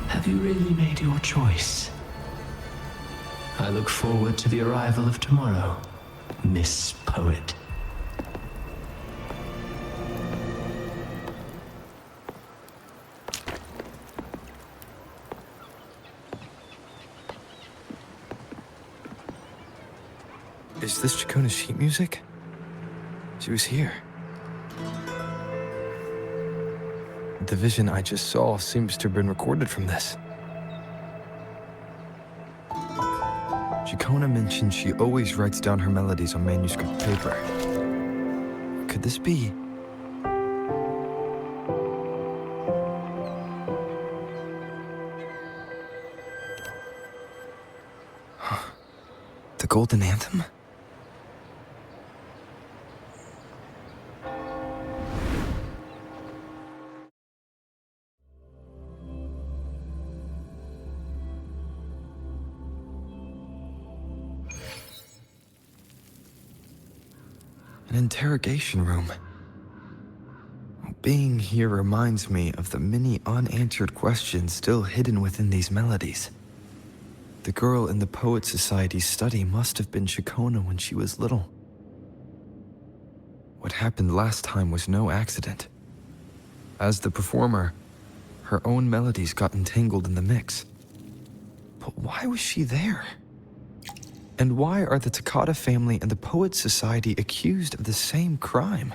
Have you really made your choice? I look forward to the arrival of tomorrow, Miss Poet. Is this Ciaccona's sheet music? She was here. The vision I just saw seems to have been recorded from this. Ciaccona mentioned she always writes down her melodies on manuscript paper. Could this be? The Golden Anthem? An interrogation room. Being here reminds me of the many unanswered questions still hidden within these melodies. The girl in the Poet Society's study must have been Ciaccona when she was little. What happened last time was no accident. As the performer, her own melodies got entangled in the mix. But why was she there? And why are the Ciaccona family and the Poets Society accused of the same crime?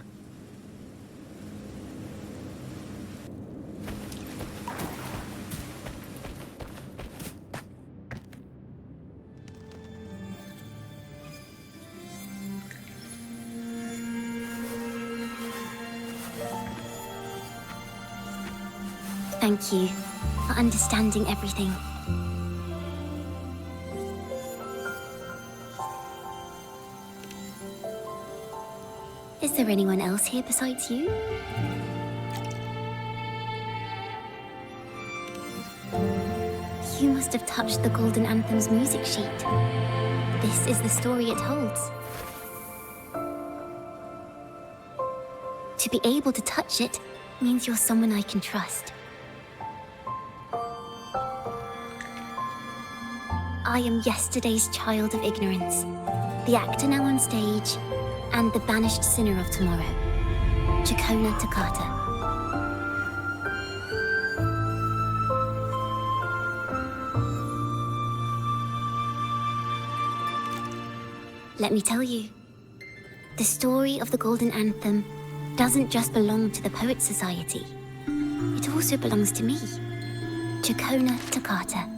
Thank you for understanding everything. Is there anyone else here besides you? You must have touched the Golden Anthem's music sheet. This is the story it holds. To be able to touch it means you're someone I can trust. I am yesterday's child of ignorance, the actor now on stage, and the banished sinner of tomorrow, Ciaccona Toccata. Let me tell you, the story of the Golden Anthem doesn't just belong to the Poets Society. It also belongs to me, Ciaccona Toccata.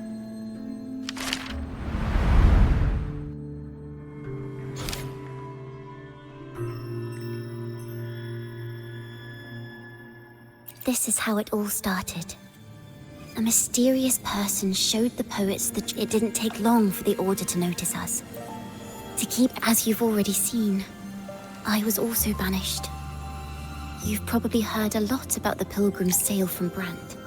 This is how it all started. A mysterious person showed the poets that it didn't take long for the Order to notice us. To keep, as you've already seen, I was also banished. You've probably heard a lot about the pilgrim's sail from Brant.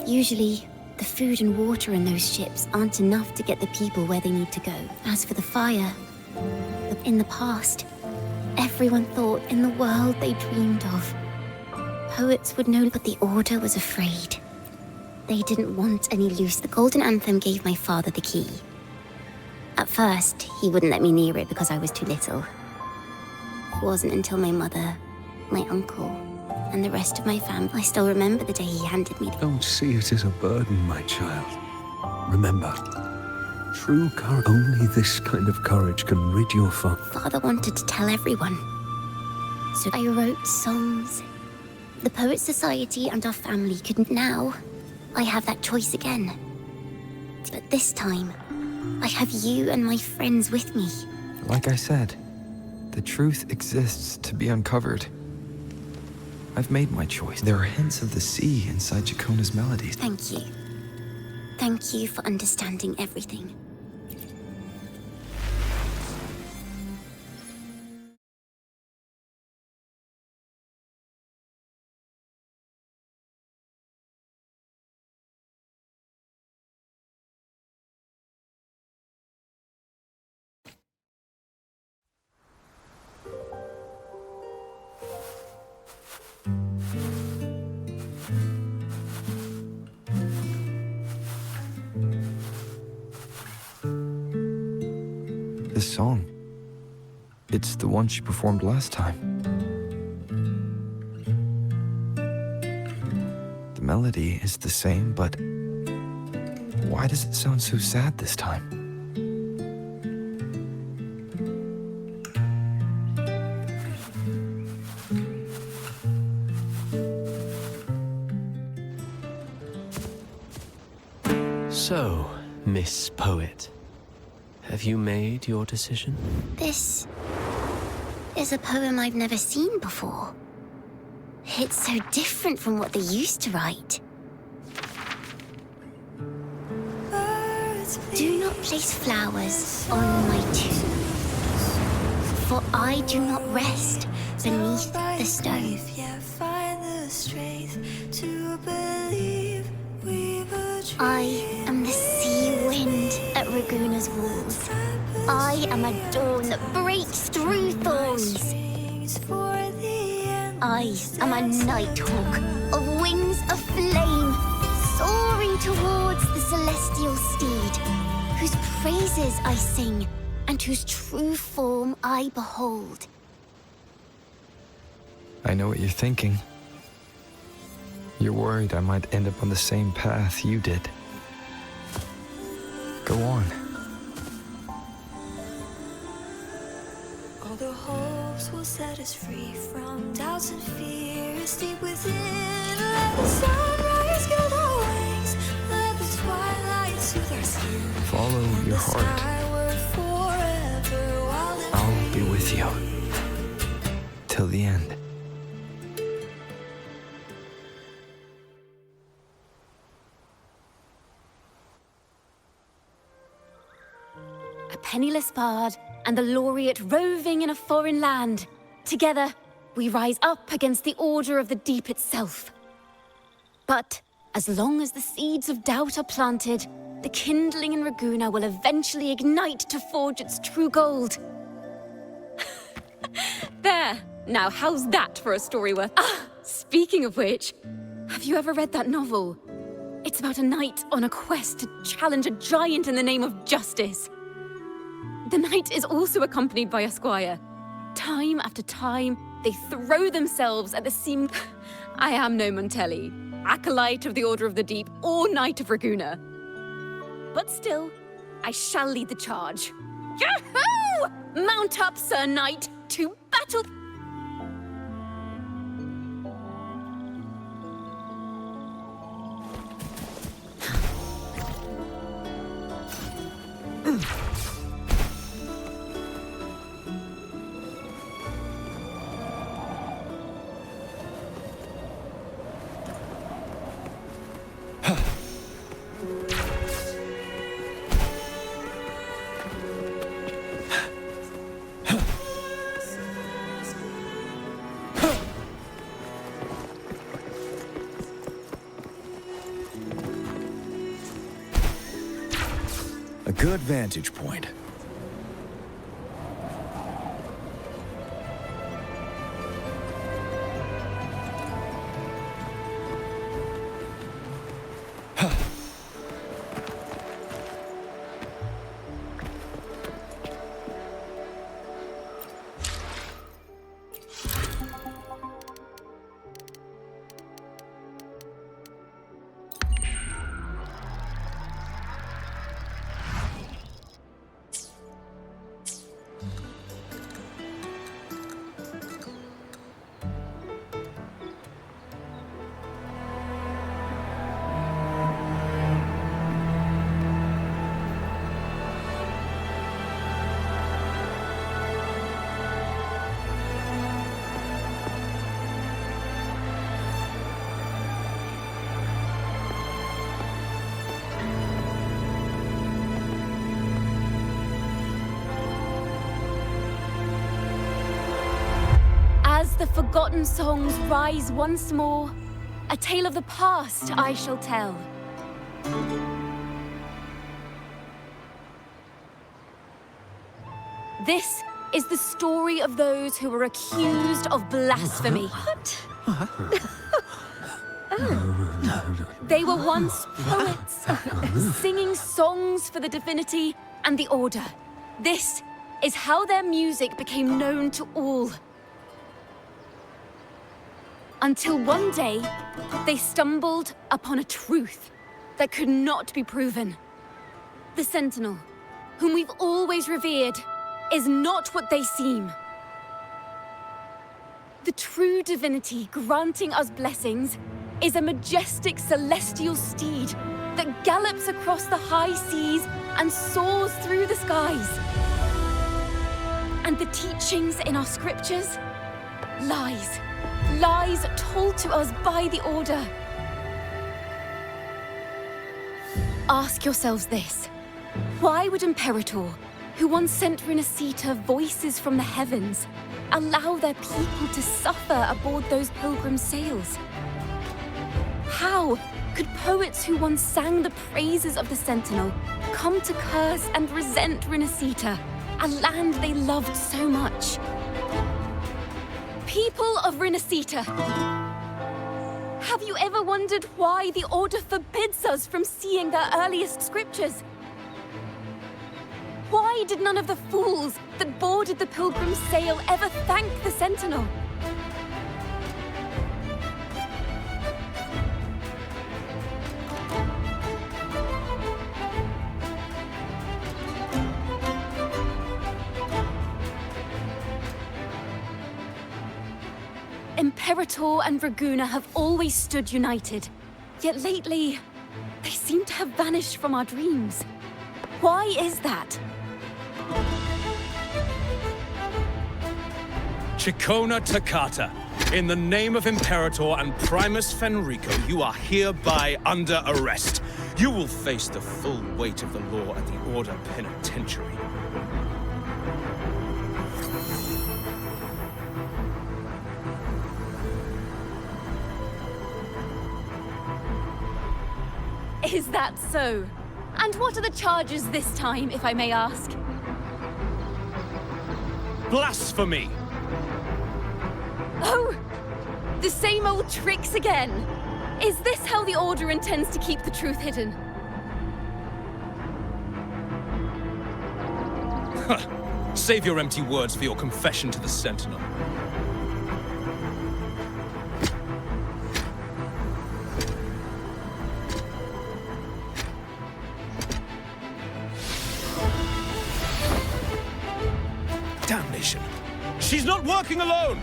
Usually, the food and water in those ships aren't enough to get the people where they need to go. As for the fire, in the past, everyone thought in the world they dreamed of. Poets would know, but the Order was afraid. They didn't want any loose. The Golden Anthem gave my father the key. At first, he wouldn't let me near it because I was too little. It wasn't until my mother, my uncle, and the rest of my family. I still remember the day he handed me. Don't see it as a burden, my child. Remember, true courage, only this kind of courage can rid your father. Father wanted to tell everyone. So I wrote songs. The Poets Society and our family couldn't. Now, I have that choice again. But this time, I have you and my friends with me. Like I said, the truth exists to be uncovered. I've made my choice. There are hints of the sea inside Ciaccona's melodies. Thank you. Thank you for understanding everything. This song, it's the one she performed last time. The melody is the same, but why does it sound so sad this time? So, Miss Poet, have you made your decision? This is a poem I've never seen before. It's so different from what they used to write. Do not place flowers on my tomb, for I do not rest beneath the stone. I am the sea wind at Raguna's walls. I am a dawn that breaks through thorns. I am a nighthawk of wings of flame, soaring towards the celestial steed, whose praises I sing and whose true form I behold. I know what you're thinking. You're worried I might end up on the same path you did. Go on. All the hopes will set us free from doubts and fears deep within. Let the sunrise gild our wings. Let the twilight soothe our skin. Follow your heart. I'll be with you. Till the end. A penniless bard and the laureate roving in a foreign land. Together, we rise up against the order of the deep itself. But as long as the seeds of doubt are planted, the kindling in Raguna will eventually ignite to forge its true gold. There! Now how's that for a story worth... Ah! Speaking of which, have you ever read that novel? It's about a knight on a quest to challenge a giant in the name of justice. The knight is also accompanied by a squire. Time after time, they throw themselves at the seam... I am no Montelli, acolyte of the Order of the Deep, or Knight of Raguna. But still, I shall lead the charge. Yahoo! Mount up, Sir Knight, to battle... A good vantage point. As the forgotten songs rise once more, a tale of the past I shall tell. This is the story of those who were accused of blasphemy. What? They were once poets, singing songs for the divinity and the order. This is how their music became known to all. Until one day, they stumbled upon a truth that could not be proven. The Sentinel, whom we've always revered, is not what they seem. The true divinity granting us blessings is a majestic celestial steed that gallops across the high seas and soars through the skies. And the teachings in our scriptures? Lies. Lies told to us by the Order. Ask yourselves this. Why would Imperator, who once sent Renacita voices from the heavens, allow their people to suffer aboard those pilgrim sails? How could poets who once sang the praises of the Sentinel come to curse and resent Renacita, a land they loved so much? People of Renacita, have you ever wondered why the Order forbids us from seeing their earliest scriptures? Why did none of the fools that boarded the pilgrim's sail ever thank the Sentinel? Imperator and Raguna have always stood united. Yet lately, they seem to have vanished from our dreams. Why is that? Ciaccona Toccata, in the name of Imperator and Primus Fenrico, you are hereby under arrest. You will face the full weight of the law at the Order Penitentiary. Is that so? And what are the charges this time, if I may ask? Blasphemy! Oh! The same old tricks again! Is this how the Order intends to keep the truth hidden? Save your empty words for your confession to the Sentinel. Damnation! She's not working alone!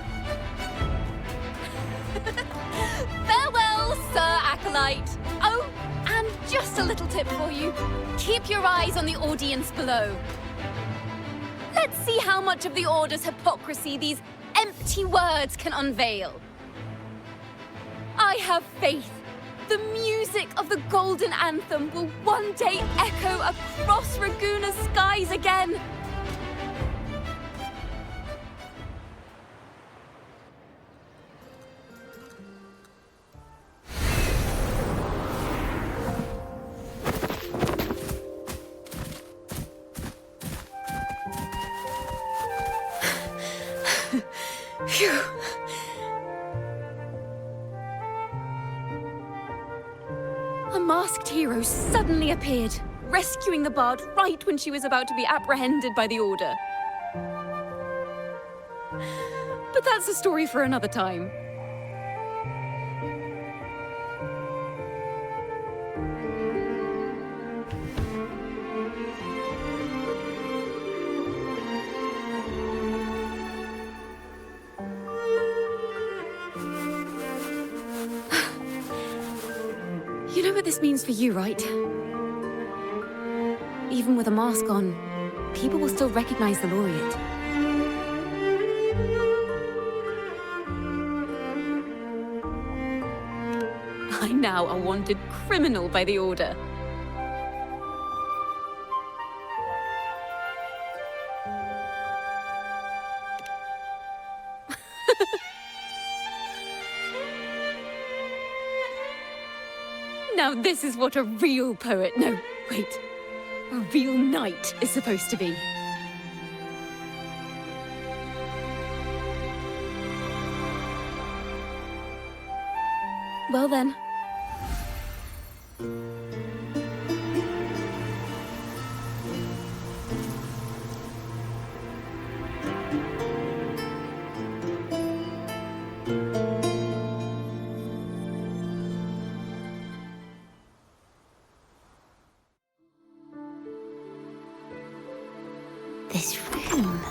Farewell, Sir Acolyte! Oh, and just a little tip for you. Keep your eyes on the audience below. Let's see how much of the Order's hypocrisy these empty words can unveil. I have faith. The music of the Golden Anthem will one day echo across Raguna's skies again. Phew. A masked hero suddenly appeared, rescuing the bard right when she was about to be apprehended by the Order. But that's a story for another time. You know what this means for you, right? Even with a mask on, people will still recognize the laureate. I'm now a wanted criminal by the Order. Now this is what a real poet, no, wait, a real knight is supposed to be. Well then. This room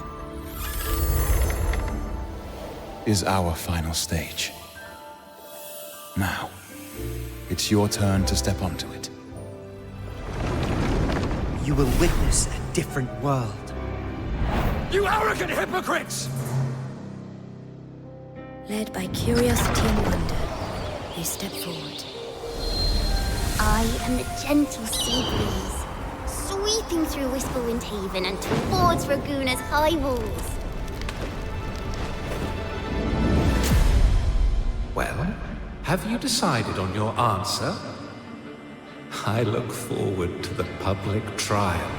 is our final stage. Now, it's your turn to step onto it. You will witness a different world. You arrogant hypocrites! Led by curiosity and wonder, they step forward. I am the gentle sea breeze, sweeping through Whisperwind Haven and towards Raguna's high walls. Well, have you decided on your answer? I look forward to the public trial.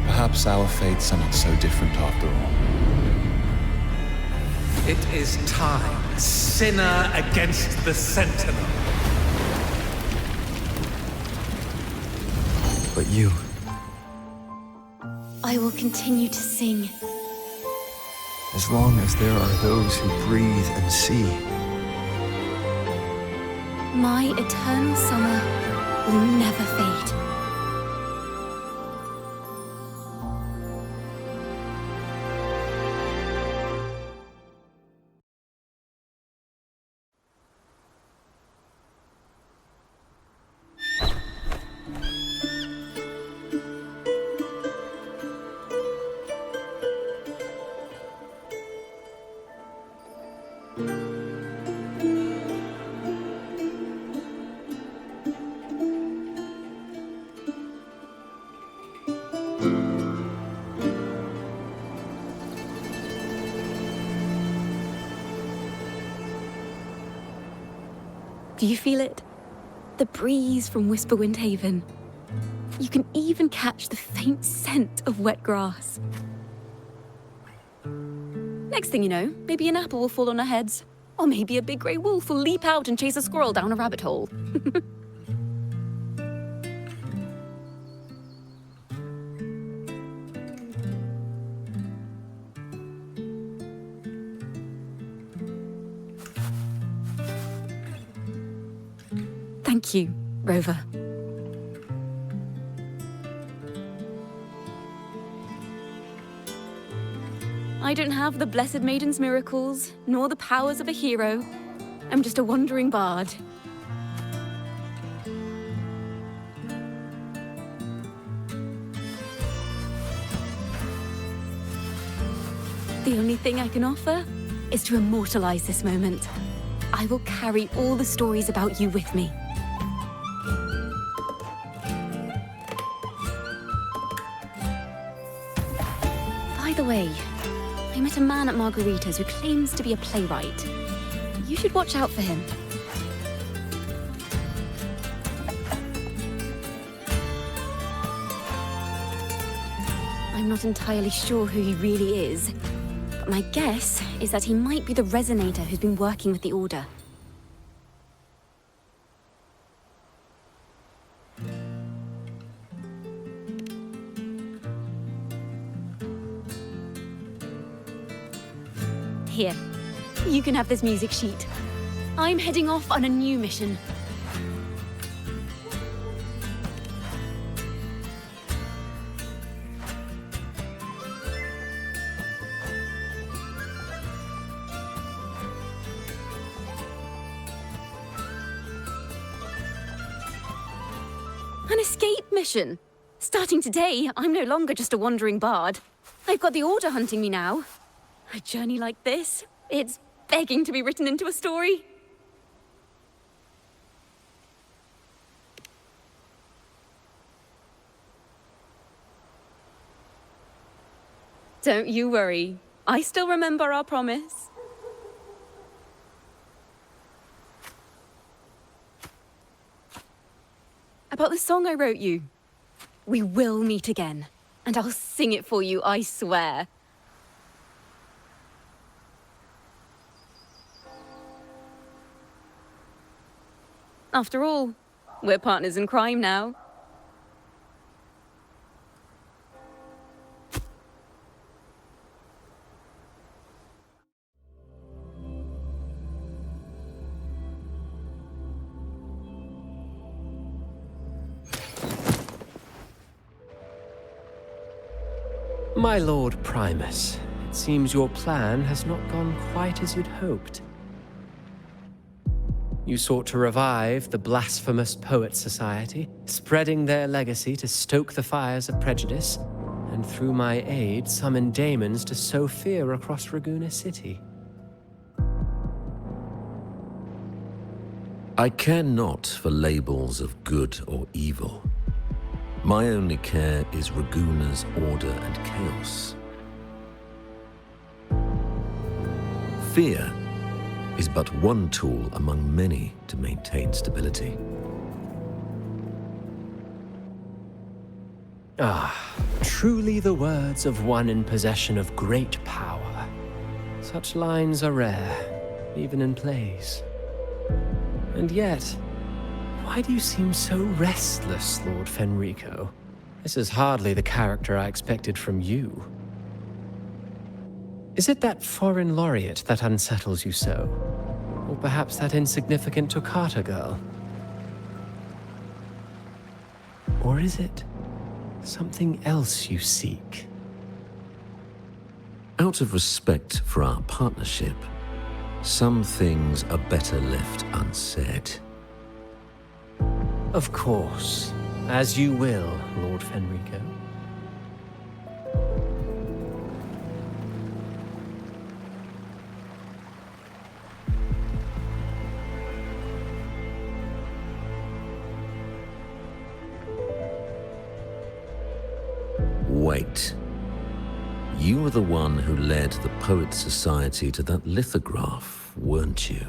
Perhaps our fates are not so different after all. It is time, sinner against the Sentinel. But you... I will continue to sing. As long as there are those who breathe and see. My eternal summer will never fade. Do you feel it? The breeze from Whisperwind Haven. You can even catch the faint scent of wet grass. Next thing you know, maybe an apple will fall on our heads. Or maybe a big grey wolf will leap out and chase a squirrel down a rabbit hole. Thank you, Rover. I don't have the Blessed Maiden's miracles, nor the powers of a hero. I'm just a wandering bard. The only thing I can offer is to immortalize this moment. I will carry all the stories about you with me. By the way, I met a man at Margarita's who claims to be a playwright. You should watch out for him. I'm not entirely sure who he really is, but my guess is that he might be the resonator who's been working with the Order. Here, you can have this music sheet. I'm heading off on a new mission. An escape mission. Starting today, I'm no longer just a wandering bard. I've got the Order hunting me now. A journey like this, it's begging to be written into a story. Don't you worry. I still remember our promise. About the song I wrote you. We will meet again, and I'll sing it for you, I swear. After all, we're partners in crime now. My Lord Primus, it seems your plan has not gone quite as you'd hoped. You sought to revive the blasphemous Poets Society, spreading their legacy to stoke the fires of prejudice, and through my aid summon daemons to sow fear across Raguna City. I care not for labels of good or evil. My only care is Raguna's order and chaos. Fear is but one tool among many to maintain stability. Ah, truly the words of one in possession of great power. Such lines are rare, even in plays. And yet, why do you seem so restless, Lord Fenrico? This is hardly the character I expected from you. Is it that foreign laureate that unsettles you so? Or perhaps that insignificant Toccata girl? Or is it something else you seek? Out of respect for our partnership, some things are better left unsaid. Of course. As you will, Lord Fenrico. Wait. You were the one who led the Poets Society to that lithograph, weren't you?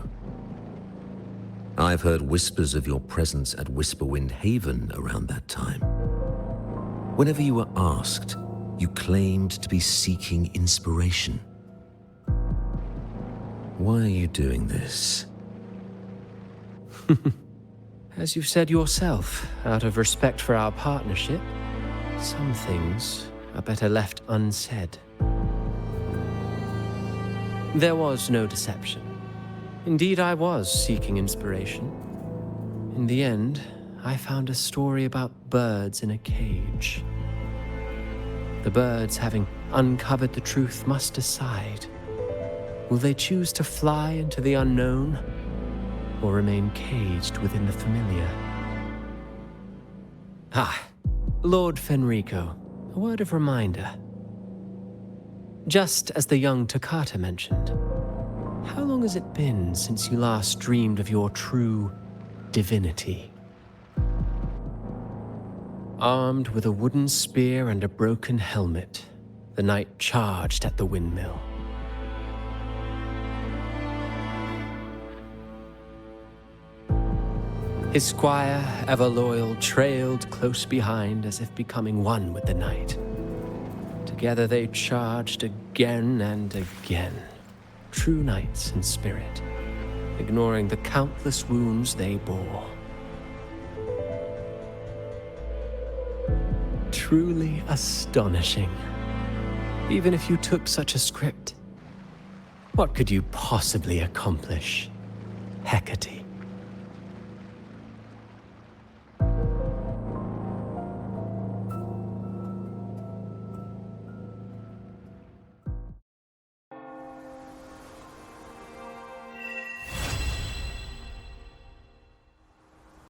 I've heard whispers of your presence at Whisperwind Haven around that time. Whenever you were asked, you claimed to be seeking inspiration. Why are you doing this? As you've said yourself, out of respect for our partnership, some things are better left unsaid. There was no deception. Indeed, I was seeking inspiration. In the end, I found a story about birds in a cage. The birds, having uncovered the truth, must decide. Will they choose to fly into the unknown, or remain caged within the familiar? Lord Fenrico, a word of reminder. Just as the young Ciaccona mentioned, how long has it been since you last dreamed of your true divinity? Armed with a wooden spear and a broken helmet, the knight charged at the windmill. His squire, ever loyal, trailed close behind as if becoming one with the knight. Together they charged again and again, true knights in spirit, ignoring the countless wounds they bore. Truly astonishing. Even if you took such a script, what could you possibly accomplish, Hecate?